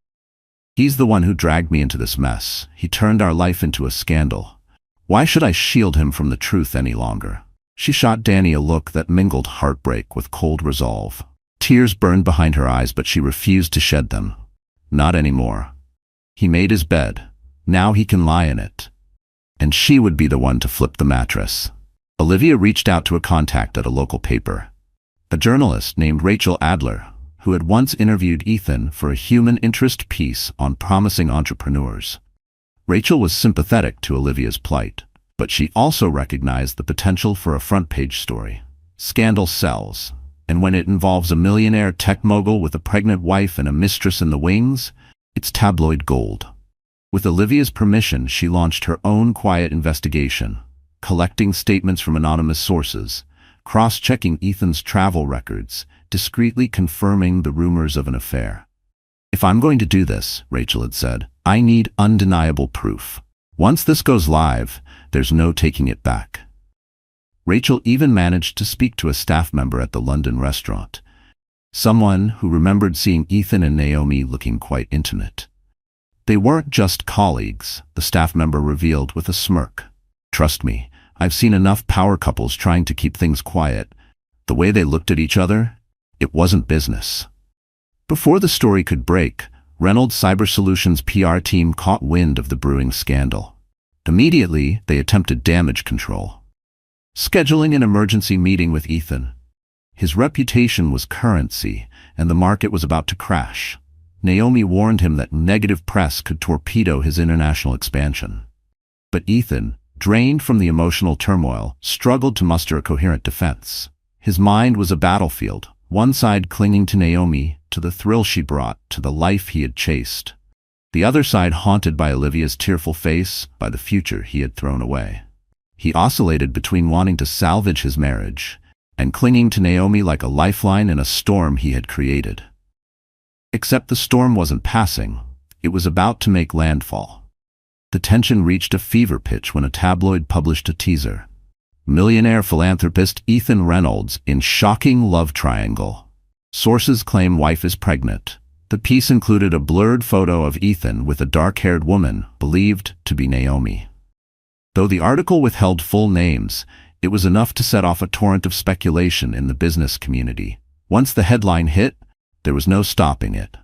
"He's the one who dragged me into this mess. He turned our life into a scandal. Why should I shield him from the truth any longer?" She shot Danny a look that mingled heartbreak with cold resolve. Tears burned behind her eyes, but she refused to shed them. Not anymore. He made his bed. Now he can lie in it. And she would be the one to flip the mattress. Olivia reached out to a contact at a local paper, a journalist named Rachel Adler, who had once interviewed Ethan for a human interest piece on promising entrepreneurs. Rachel was sympathetic to Olivia's plight, but she also recognized the potential for a front-page story. Scandal sells, And when it involves a millionaire tech mogul with a pregnant wife and a mistress in the wings, it's tabloid gold. With Olivia's permission, she launched her own quiet investigation, collecting statements from anonymous sources, cross-checking Ethan's travel records, discreetly confirming the rumors of an affair. "If I'm going to do this," Rachel had said, "I need undeniable proof. Once this goes live, there's no taking it back." Rachel even managed to speak to a staff member at the London restaurant, someone who remembered seeing Ethan and Naomi looking quite intimate. They weren't just colleagues, the staff member revealed with a smirk. "Trust me, I've seen enough power couples trying to keep things quiet. The way they looked at each other, it wasn't business." Before the story could break, Reynolds Cyber Solutions' PR team caught wind of the brewing scandal. Immediately, they attempted damage control, scheduling an emergency meeting with Ethan. His reputation was currency, and the market was about to crash. Naomi warned him that negative press could torpedo his international expansion. But Ethan, drained from the emotional turmoil, struggled to muster a coherent defense. His mind was a battlefield, one side clinging to Naomi, to the thrill she brought, to the life he had chased. The other side haunted by Olivia's tearful face, by the future he had thrown away. He oscillated between wanting to salvage his marriage and clinging to Naomi like a lifeline in a storm he had created. Except the storm wasn't passing, it was about to make landfall. The tension reached a fever pitch when a tabloid published a teaser. Millionaire philanthropist Ethan Reynolds in shocking love triangle. Sources claim wife is pregnant. The piece included a blurred photo of Ethan with a dark-haired woman, believed to be Naomi. Though the article withheld full names, it was enough to set off a torrent of speculation in the business community. Once the headline hit, there was no stopping it.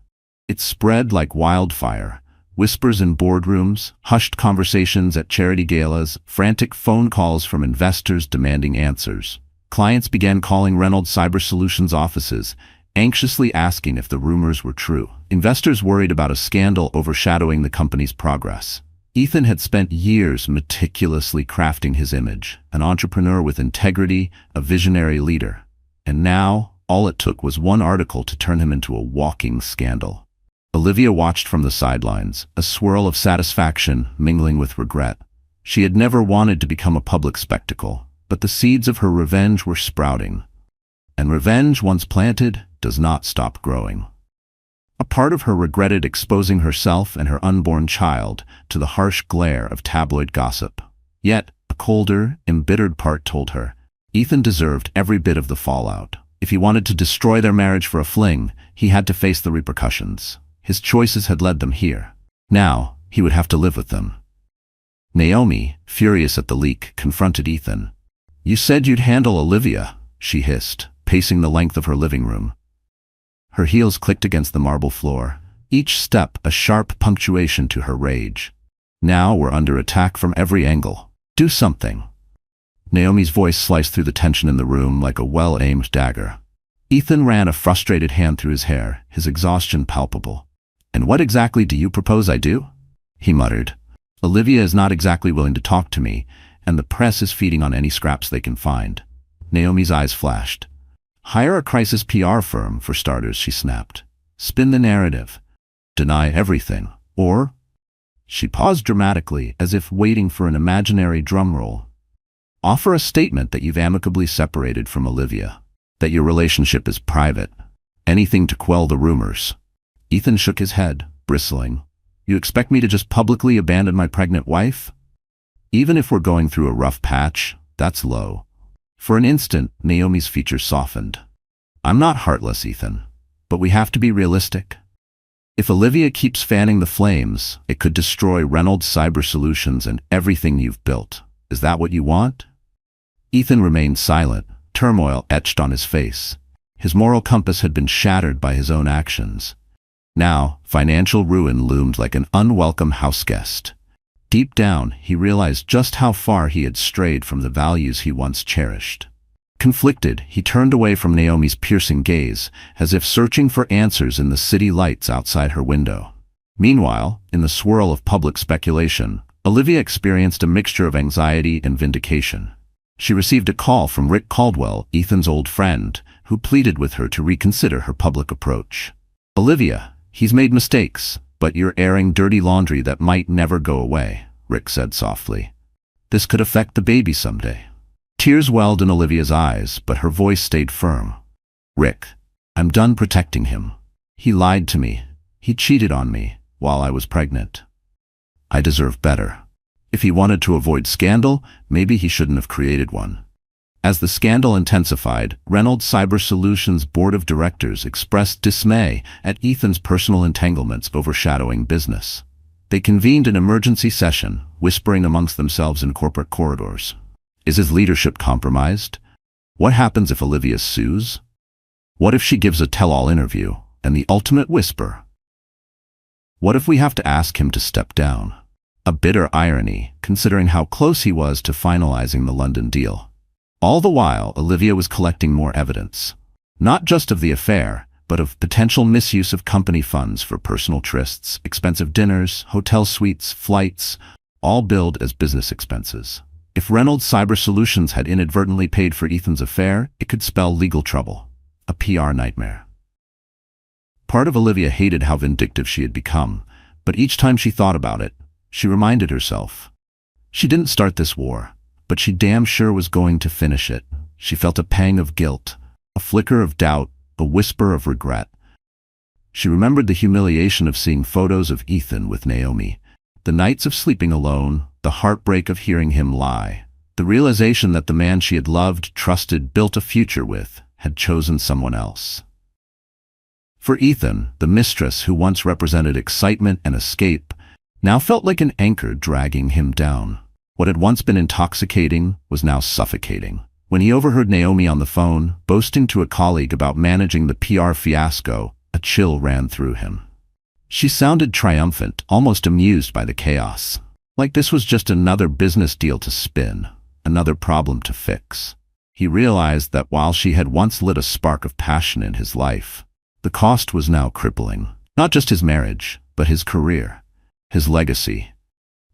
It spread like wildfire. Whispers in boardrooms, hushed conversations at charity galas, frantic phone calls from investors demanding answers. Clients began calling Reynolds Cyber Solutions offices, anxiously asking if the rumors were true. Investors worried about a scandal overshadowing the company's progress. Ethan had spent years meticulously crafting his image, an entrepreneur with integrity, a visionary leader. And now, all it took was one article to turn him into a walking scandal. Olivia watched from the sidelines, a swirl of satisfaction mingling with regret. She had never wanted to become a public spectacle, but the seeds of her revenge were sprouting. And revenge, once planted, does not stop growing. A part of her regretted exposing herself and her unborn child to the harsh glare of tabloid gossip. Yet, a colder, embittered part told her, Ethan deserved every bit of the fallout. If he wanted to destroy their marriage for a fling, he had to face the repercussions. His choices had led them here. Now, he would have to live with them. Naomi, furious at the leak, confronted Ethan. "You said you'd handle Olivia," she hissed, pacing the length of her living room. Her heels clicked against the marble floor, each step a sharp punctuation to her rage. "Now we're under attack from every angle. Do something." Naomi's voice sliced through the tension in the room like a well-aimed dagger. Ethan ran a frustrated hand through his hair, his exhaustion palpable. "And what exactly do you propose I do?" he muttered. "Olivia is not exactly willing to talk to me, and the press is feeding on any scraps they can find." Naomi's eyes flashed. "Hire a crisis PR firm, for starters," she snapped. "Spin the narrative. Deny everything. Or—" she paused dramatically, as if waiting for an imaginary drum roll. "Offer a statement that you've amicably separated from Olivia, that your relationship is private. Anything to quell the rumors." Ethan shook his head, bristling. "You expect me to just publicly abandon my pregnant wife? Even if we're going through a rough patch, that's low." For an instant, Naomi's features softened. "I'm not heartless, Ethan, but we have to be realistic. If Olivia keeps fanning the flames, it could destroy Reynolds Cyber Solutions and everything you've built. Is that what you want?" Ethan remained silent, turmoil etched on his face. His moral compass had been shattered by his own actions. Now, financial ruin loomed like an unwelcome houseguest. Deep down, he realized just how far he had strayed from the values he once cherished. Conflicted, he turned away from Naomi's piercing gaze, as if searching for answers in the city lights outside her window. Meanwhile, in the swirl of public speculation, Olivia experienced a mixture of anxiety and vindication. She received a call from Rick Caldwell, Ethan's old friend, who pleaded with her to reconsider her public approach. "Olivia, he's made mistakes, but you're airing dirty laundry that might never go away," Rick said softly. "This could affect the baby someday." Tears welled in Olivia's eyes, but her voice stayed firm. "Rick, I'm done protecting him. He lied to me. He cheated on me while I was pregnant. I deserve better. If he wanted to avoid scandal, maybe he shouldn't have created one." As the scandal intensified, Reynolds Cyber Solutions' board of directors expressed dismay at Ethan's personal entanglements overshadowing business. They convened an emergency session, whispering amongst themselves in corporate corridors. Is his leadership compromised? What happens if Olivia sues? What if she gives a tell-all interview? And the ultimate whisper: what if we have to ask him to step down? A bitter irony, considering how close he was to finalizing the London deal. All the while, Olivia was collecting more evidence, not just of the affair, but of potential misuse of company funds for personal trysts, expensive dinners, hotel suites, flights, all billed as business expenses. If Reynolds Cyber Solutions had inadvertently paid for Ethan's affair, it could spell legal trouble, a PR nightmare. Part of Olivia hated how vindictive she had become, but each time she thought about it, she reminded herself. She didn't start this war, but she damn sure was going to finish it. She felt a pang of guilt, a flicker of doubt, a whisper of regret. She remembered the humiliation of seeing photos of Ethan with Naomi, the nights of sleeping alone, the heartbreak of hearing him lie, the realization that the man she had loved, trusted, built a future with, had chosen someone else. For Ethan, the mistress who once represented excitement and escape, now felt like an anchor dragging him down. What had once been intoxicating was now suffocating. When he overheard Naomi on the phone, boasting to a colleague about managing the PR fiasco, a chill ran through him. She sounded triumphant, almost amused by the chaos. Like this was just another business deal to spin, another problem to fix. He realized that while she had once lit a spark of passion in his life, the cost was now crippling. Not just his marriage, but his career, his legacy.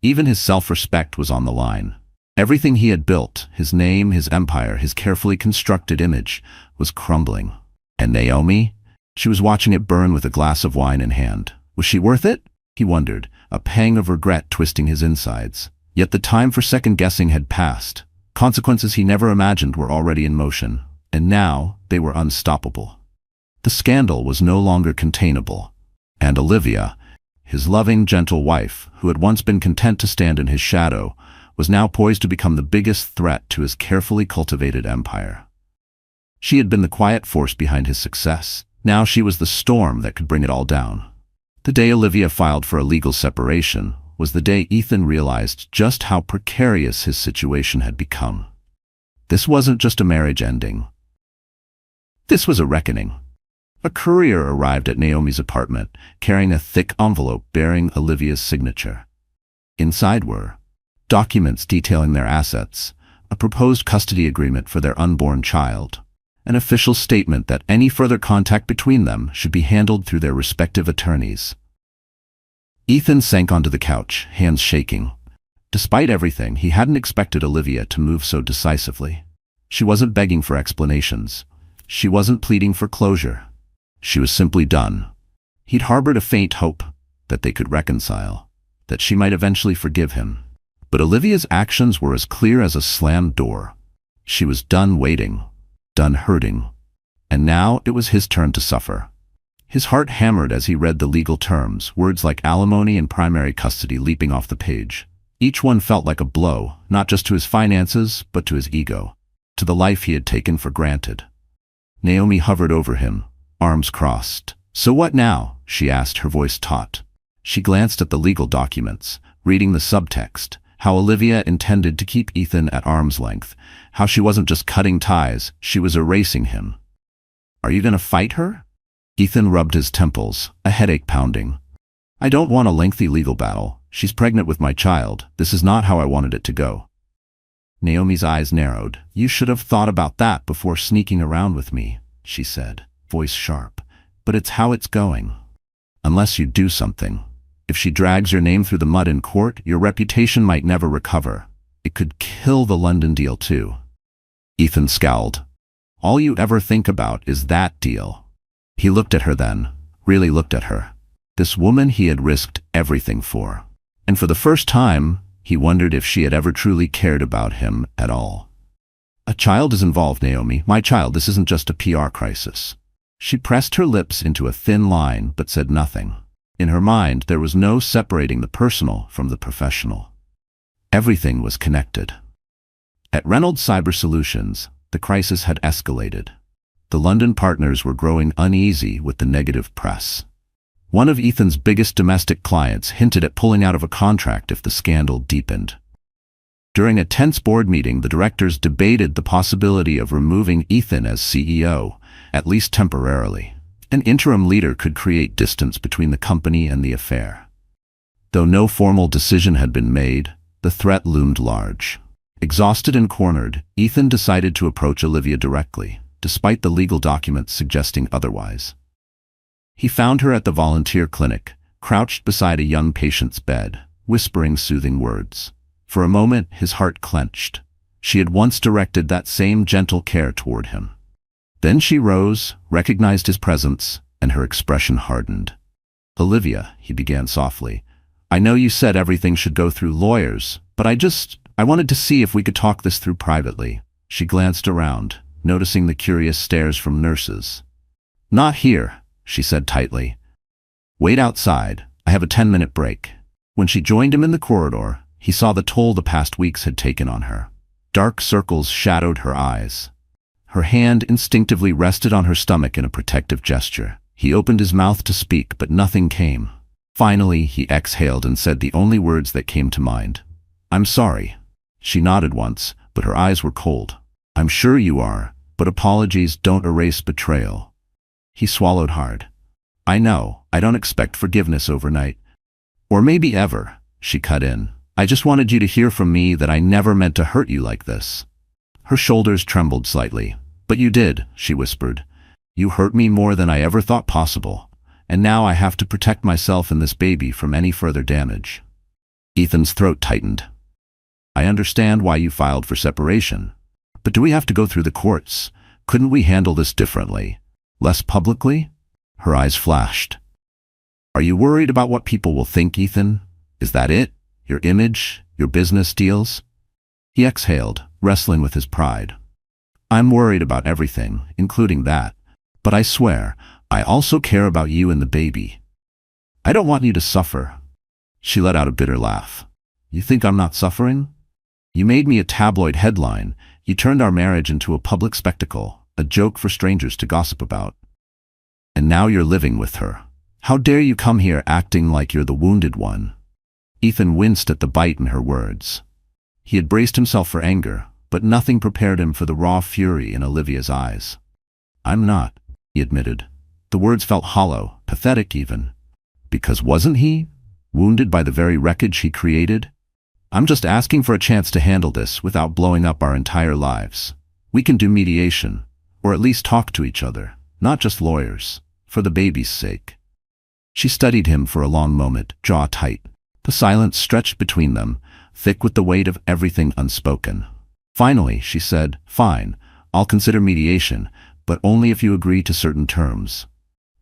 Even his self-respect was on the line. Everything he had built, his name, his empire, his carefully constructed image, was crumbling. And Naomi? She was watching it burn with a glass of wine in hand. Was she worth it? He wondered, a pang of regret twisting his insides. Yet the time for second-guessing had passed. Consequences he never imagined were already in motion, and now they were unstoppable. The scandal was no longer containable, and Olivia, his loving, gentle wife, who had once been content to stand in his shadow, was now poised to become the biggest threat to his carefully cultivated empire. She had been the quiet force behind his success. Now she was the storm that could bring it all down. The day Olivia filed for a legal separation was the day Ethan realized just how precarious his situation had become. This wasn't just a marriage ending. This was a reckoning. A courier arrived at Naomi's apartment, carrying a thick envelope bearing Olivia's signature. Inside were documents detailing their assets, a proposed custody agreement for their unborn child, an official statement that any further contact between them should be handled through their respective attorneys. Ethan sank onto the couch, hands shaking. Despite everything, he hadn't expected Olivia to move so decisively. She wasn't begging for explanations. She wasn't pleading for closure. She was simply done. He'd harbored a faint hope that they could reconcile, that she might eventually forgive him. But Olivia's actions were as clear as a slammed door. She was done waiting, done hurting, and now it was his turn to suffer. His heart hammered as he read the legal terms, words like alimony and primary custody leaping off the page. Each one felt like a blow, not just to his finances, but to his ego, to the life he had taken for granted. Naomi hovered over him, arms crossed. "So what now?" she asked, her voice taut. She glanced at the legal documents, reading the subtext, how Olivia intended to keep Ethan at arm's length, how she wasn't just cutting ties, she was erasing him. "Are you going to fight her?" Ethan rubbed his temples, a headache pounding. "I don't want a lengthy legal battle. She's pregnant with my child. This is not how I wanted it to go." Naomi's eyes narrowed. "You should have thought about that before sneaking around with me," she said, voice sharp. "But it's how it's going. Unless you do something. If she drags your name through the mud in court, your reputation might never recover. It could kill the London deal too." Ethan scowled. All you ever think about is that deal." He looked at her then, really looked at her. This woman he had risked everything for. And for the first time, he wondered if she had ever truly cared about him at all. "A child is involved, Naomi. My child, this isn't just a PR crisis." She pressed her lips into a thin line but said nothing. In her mind, there was no separating the personal from the professional. Everything was connected. At Reynolds Cyber Solutions, the crisis had escalated. The London partners were growing uneasy with the negative press. One of Ethan's biggest domestic clients hinted at pulling out of a contract if the scandal deepened. During a tense board meeting, the directors debated the possibility of removing Ethan as CEO, at least temporarily. An interim leader could create distance between the company and the affair. Though no formal decision had been made, the threat loomed large. Exhausted and cornered, Ethan decided to approach Olivia directly, despite the legal documents suggesting otherwise. He found her at the volunteer clinic, crouched beside a young patient's bed, whispering soothing words. For a moment, his heart clenched. She had once directed that same gentle care toward him. Then she rose, recognized his presence, and her expression hardened. "Olivia," he began softly, "I know you said everything should go through lawyers, but I wanted to see if we could talk this through privately." She glanced around, noticing the curious stares from nurses. "Not here," she said tightly. "Wait outside. I have a 10-minute break." When she joined him in the corridor, he saw the toll the past weeks had taken on her. Dark circles shadowed her eyes. Her hand instinctively rested on her stomach in a protective gesture. He opened his mouth to speak, but nothing came. Finally, he exhaled and said the only words that came to mind. "I'm sorry." She nodded once, but her eyes were cold. "I'm sure you are, but apologies don't erase betrayal." He swallowed hard. "I know, I don't expect forgiveness overnight. Or maybe ever," she cut in. "I just wanted you to hear from me that I never meant to hurt you like this." Her shoulders trembled slightly. "But you did," she whispered. "You hurt me more than I ever thought possible, and now I have to protect myself and this baby from any further damage." Ethan's throat tightened. "I understand why you filed for separation. But do we have to go through the courts? Couldn't we handle this differently? Less publicly?" Her eyes flashed. "Are you worried about what people will think, Ethan? Is that it? Your image? Your business deals?" He exhaled, wrestling with his pride. "I'm worried about everything, including that. But I swear, I also care about you and the baby. I don't want you to suffer." She let out a bitter laugh. "You think I'm not suffering? You made me a tabloid headline. You turned our marriage into a public spectacle, a joke for strangers to gossip about. And now you're living with her. How dare you come here acting like you're the wounded one?" Ethan winced at the bite in her words. He had braced himself for anger, but nothing prepared him for the raw fury in Olivia's eyes. "I'm not," he admitted. The words felt hollow, pathetic even. Because wasn't he? Wounded by the very wreckage he created? "I'm just asking for a chance to handle this without blowing up our entire lives. We can do mediation, or at least talk to each other, not just lawyers, for the baby's sake." She studied him for a long moment, jaw tight. The silence stretched between them, thick with the weight of everything unspoken. Finally, she said, "Fine, I'll consider mediation, but only if you agree to certain terms."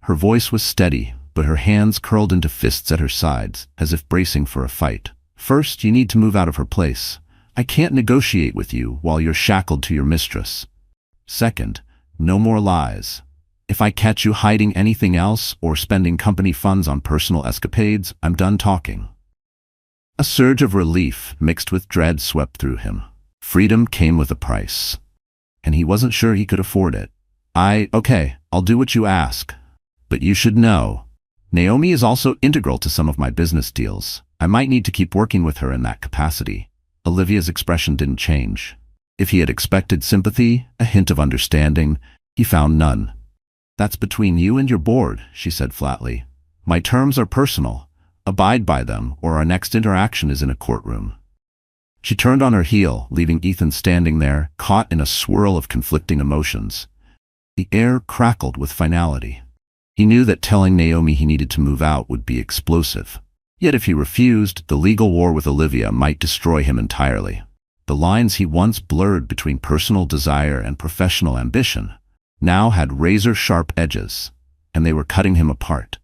Her voice was steady, but her hands curled into fists at her sides, as if bracing for a fight. "First, you need to move out of her place. I can't negotiate with you while you're shackled to your mistress. Second, no more lies. If I catch you hiding anything else or spending company funds on personal escapades, I'm done talking." A surge of relief mixed with dread swept through him. Freedom came with a price, and he wasn't sure he could afford it. Okay, I'll do what you ask. But you should know, Naomi is also integral to some of my business deals. I might need to keep working with her in that capacity." Olivia's expression didn't change. If he had expected sympathy, a hint of understanding, he found none. "That's between you and your board," she said flatly. "My terms are personal. Abide by them, or our next interaction is in a courtroom." She turned on her heel, leaving Ethan standing there, caught in a swirl of conflicting emotions. The air crackled with finality. He knew that telling Naomi he needed to move out would be explosive. Yet if he refused, the legal war with Olivia might destroy him entirely. The lines he once blurred between personal desire and professional ambition now had razor-sharp edges, and they were cutting him apart.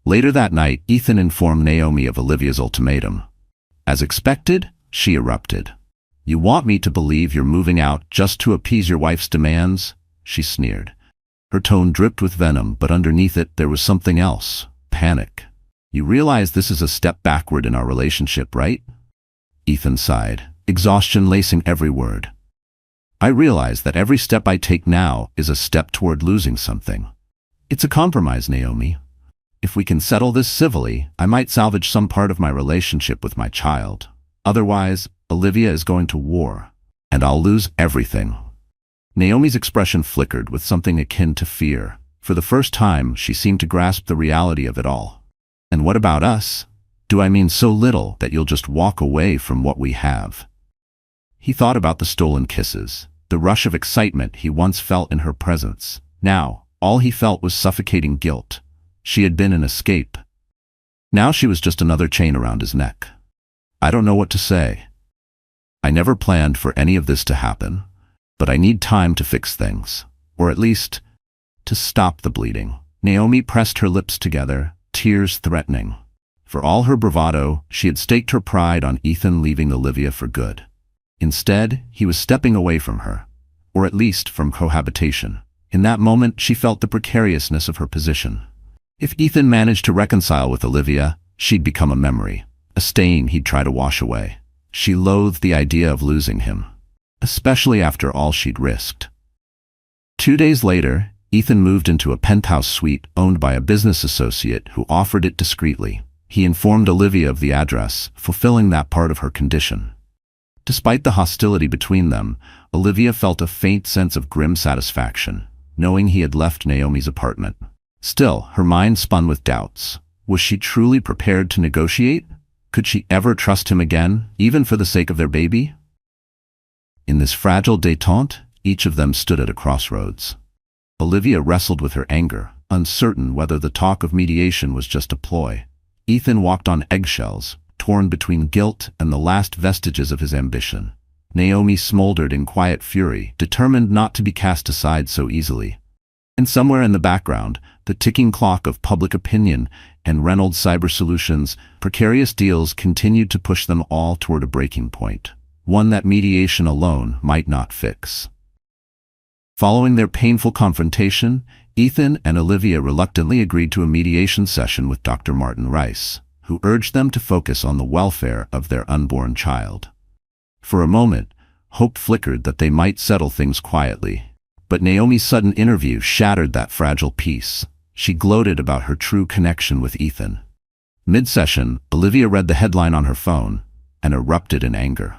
Later that night, Ethan informed Naomi of Olivia's ultimatum. As expected, she erupted. "You want me to believe you're moving out just to appease your wife's demands?" she sneered. Her tone dripped with venom, but underneath it there was something else: panic. "You realize this is a step backward in our relationship, right?" Ethan sighed, exhaustion lacing every word. "I realize that every step I take now is a step toward losing something. It's a compromise, Naomi. If we can settle this civilly, I might salvage some part of my relationship with my child. Otherwise, Olivia is going to war, and I'll lose everything." Naomi's expression flickered with something akin to fear. For the first time, she seemed to grasp the reality of it all. "And what about us? Do I mean so little that you'll just walk away from what we have?" He thought about the stolen kisses, the rush of excitement he once felt in her presence. Now, all he felt was suffocating guilt. She had been an escape. Now she was just another chain around his neck. "I don't know what to say. I never planned for any of this to happen, but I need time to fix things, or at least to stop the bleeding." Naomi pressed her lips together, tears threatening. For all her bravado, she had staked her pride on Ethan leaving Olivia for good. Instead, he was stepping away from her, or at least from cohabitation. In that moment, she felt the precariousness of her position. If Ethan managed to reconcile with Olivia, she'd become a memory, a stain he'd try to wash away. She loathed the idea of losing him, especially after all she'd risked. 2 days later, Ethan moved into a penthouse suite owned by a business associate who offered it discreetly. He informed Olivia of the address, fulfilling that part of her condition. Despite the hostility between them, Olivia felt a faint sense of grim satisfaction, knowing he had left Naomi's apartment. Still, her mind spun with doubts. Was she truly prepared to negotiate? Could she ever trust him again, even for the sake of their baby? In this fragile détente, each of them stood at a crossroads. Olivia wrestled with her anger, uncertain whether the talk of mediation was just a ploy. Ethan walked on eggshells, torn between guilt and the last vestiges of his ambition. Naomi smoldered in quiet fury, determined not to be cast aside so easily. And somewhere in the background, the ticking clock of public opinion and Reynolds Cyber Solutions' precarious deals continued to push them all toward a breaking point, one that mediation alone might not fix. Following their painful confrontation, Ethan and Olivia reluctantly agreed to a mediation session with Dr. Martin Rice, who urged them to focus on the welfare of their unborn child. For a moment, hope flickered that they might settle things quietly. But Naomi's sudden interview shattered that fragile peace. She gloated about her true connection with Ethan. Mid-session, Olivia read the headline on her phone and erupted in anger.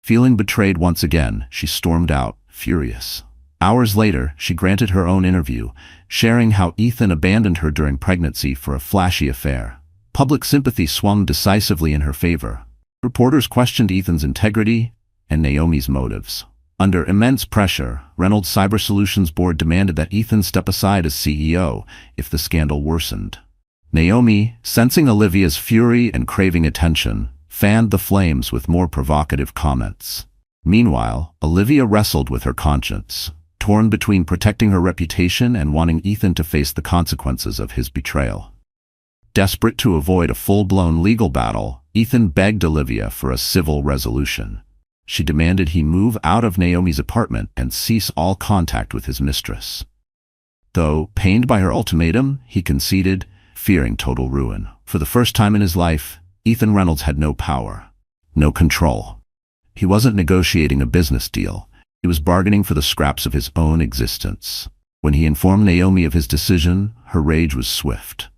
Feeling betrayed once again, she stormed out, furious. Hours later, she granted her own interview, sharing how Ethan abandoned her during pregnancy for a flashy affair. Public sympathy swung decisively in her favor. Reporters questioned Ethan's integrity and Naomi's motives. Under immense pressure, Reynolds Cyber Solutions board demanded that Ethan step aside as CEO if the scandal worsened. Naomi, sensing Olivia's fury and craving attention, fanned the flames with more provocative comments. Meanwhile, Olivia wrestled with her conscience, torn between protecting her reputation and wanting Ethan to face the consequences of his betrayal. Desperate to avoid a full-blown legal battle, Ethan begged Olivia for a civil resolution. She demanded he move out of Naomi's apartment and cease all contact with his mistress. Though, pained by her ultimatum, he conceded, fearing total ruin. For the first time in his life, Ethan Reynolds had no power, no control. He wasn't negotiating a business deal. He was bargaining for the scraps of his own existence. When he informed Naomi of his decision, her rage was swift.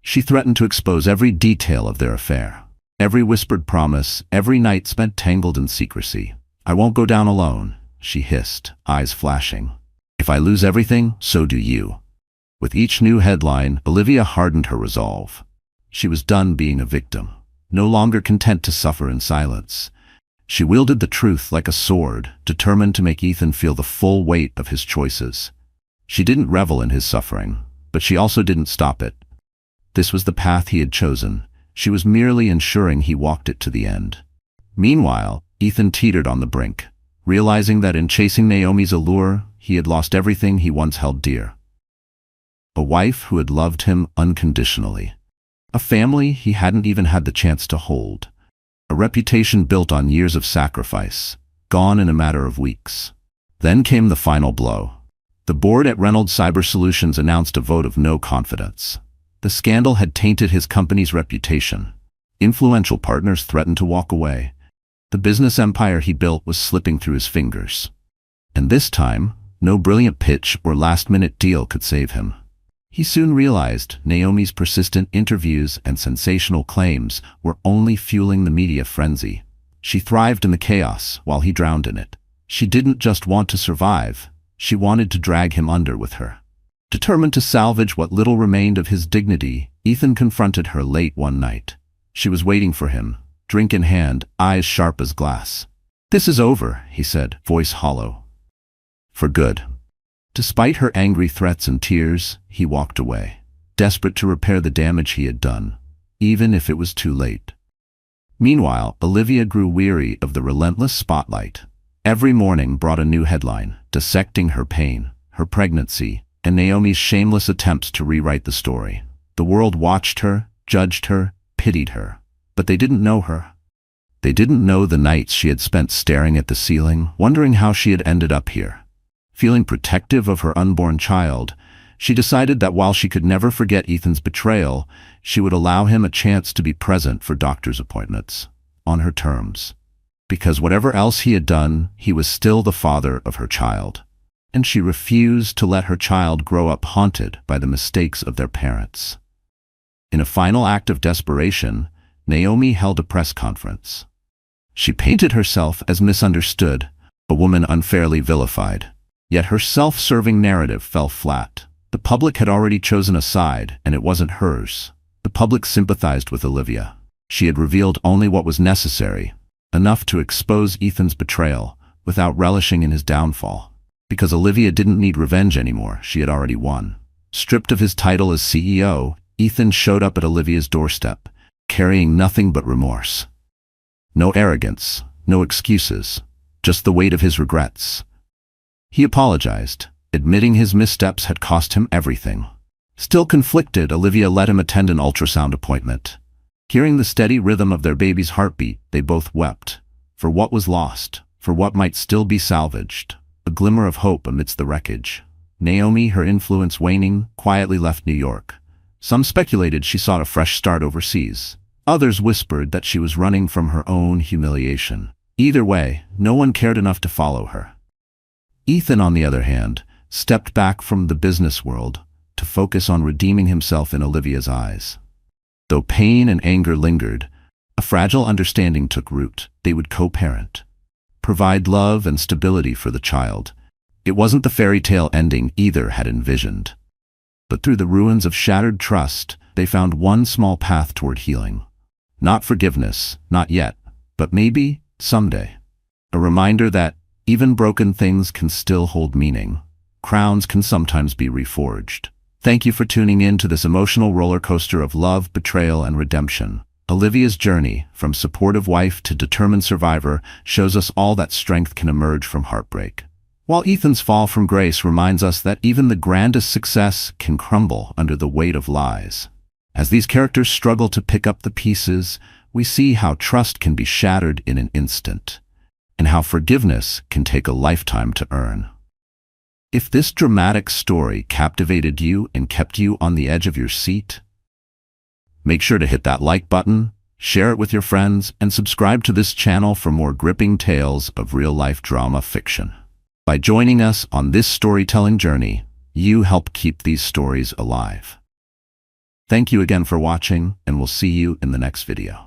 She threatened to expose every detail of their affair. Every whispered promise, every night spent tangled in secrecy. "I won't go down alone," she hissed, eyes flashing. "If I lose everything, so do you." With each new headline, Olivia hardened her resolve. She was done being a victim, no longer content to suffer in silence. She wielded the truth like a sword, determined to make Ethan feel the full weight of his choices. She didn't revel in his suffering, but she also didn't stop it. This was the path he had chosen. She was merely ensuring he walked it to the end. Meanwhile, Ethan teetered on the brink, realizing that in chasing Naomi's allure, he had lost everything he once held dear. A wife who had loved him unconditionally. A family he hadn't even had the chance to hold. A reputation built on years of sacrifice, gone in a matter of weeks. Then came the final blow. The board at Reynolds Cyber Solutions announced a vote of no confidence. The scandal had tainted his company's reputation. Influential partners threatened to walk away. The business empire he built was slipping through his fingers. And this time, no brilliant pitch or last-minute deal could save him. He soon realized Naomi's persistent interviews and sensational claims were only fueling the media frenzy. She thrived in the chaos while he drowned in it. She didn't just want to survive, she wanted to drag him under with her. Determined to salvage what little remained of his dignity, Ethan confronted her late one night. She was waiting for him, drink in hand, eyes sharp as glass. "This is over," he said, voice hollow. "For good." Despite her angry threats and tears, he walked away, desperate to repair the damage he had done, even if it was too late. Meanwhile, Olivia grew weary of the relentless spotlight. Every morning brought a new headline, dissecting her pain, her pregnancy, and Naomi's shameless attempts to rewrite the story. The world watched her, judged her, pitied her. But they didn't know her. They didn't know the nights she had spent staring at the ceiling, wondering how she had ended up here. Feeling protective of her unborn child, she decided that while she could never forget Ethan's betrayal, she would allow him a chance to be present for doctor's appointments, on her terms. Because whatever else he had done, he was still the father of her child. And she refused to let her child grow up haunted by the mistakes of their parents. In a final act of desperation, Naomi held a press conference. She painted herself as misunderstood, a woman unfairly vilified. Yet her self-serving narrative fell flat. The public had already chosen a side, and it wasn't hers. The public sympathized with Olivia. She had revealed only what was necessary, enough to expose Ethan's betrayal, without relishing in his downfall. Because Olivia didn't need revenge anymore, she had already won. Stripped of his title as CEO, Ethan showed up at Olivia's doorstep, carrying nothing but remorse. No arrogance, no excuses, just the weight of his regrets. He apologized, admitting his missteps had cost him everything. Still conflicted, Olivia let him attend an ultrasound appointment. Hearing the steady rhythm of their baby's heartbeat, they both wept. For what was lost, for what might still be salvaged. A glimmer of hope amidst the wreckage. Naomi, her influence waning, quietly left New York. Some speculated she sought a fresh start overseas. Others whispered that she was running from her own humiliation. Either way, no one cared enough to follow her. Ethan, on the other hand, stepped back from the business world to focus on redeeming himself in Olivia's eyes. Though pain and anger lingered, a fragile understanding took root. They would co-parent, provide love and stability for the child. It wasn't the fairy tale ending either had envisioned. But through the ruins of shattered trust, they found one small path toward healing. Not forgiveness, not yet, but maybe someday. A reminder that even broken things can still hold meaning. Crowns can sometimes be reforged. Thank you for tuning in to this emotional roller coaster of love, betrayal, and redemption. Olivia's journey, from supportive wife to determined survivor, shows us all that strength can emerge from heartbreak. While Ethan's fall from grace reminds us that even the grandest success can crumble under the weight of lies. As these characters struggle to pick up the pieces, we see how trust can be shattered in an instant, and how forgiveness can take a lifetime to earn. If this dramatic story captivated you and kept you on the edge of your seat, make sure to hit that like button, share it with your friends, and subscribe to this channel for more gripping tales of real-life drama fiction. By joining us on this storytelling journey, you help keep these stories alive. Thank you again for watching, and we'll see you in the next video.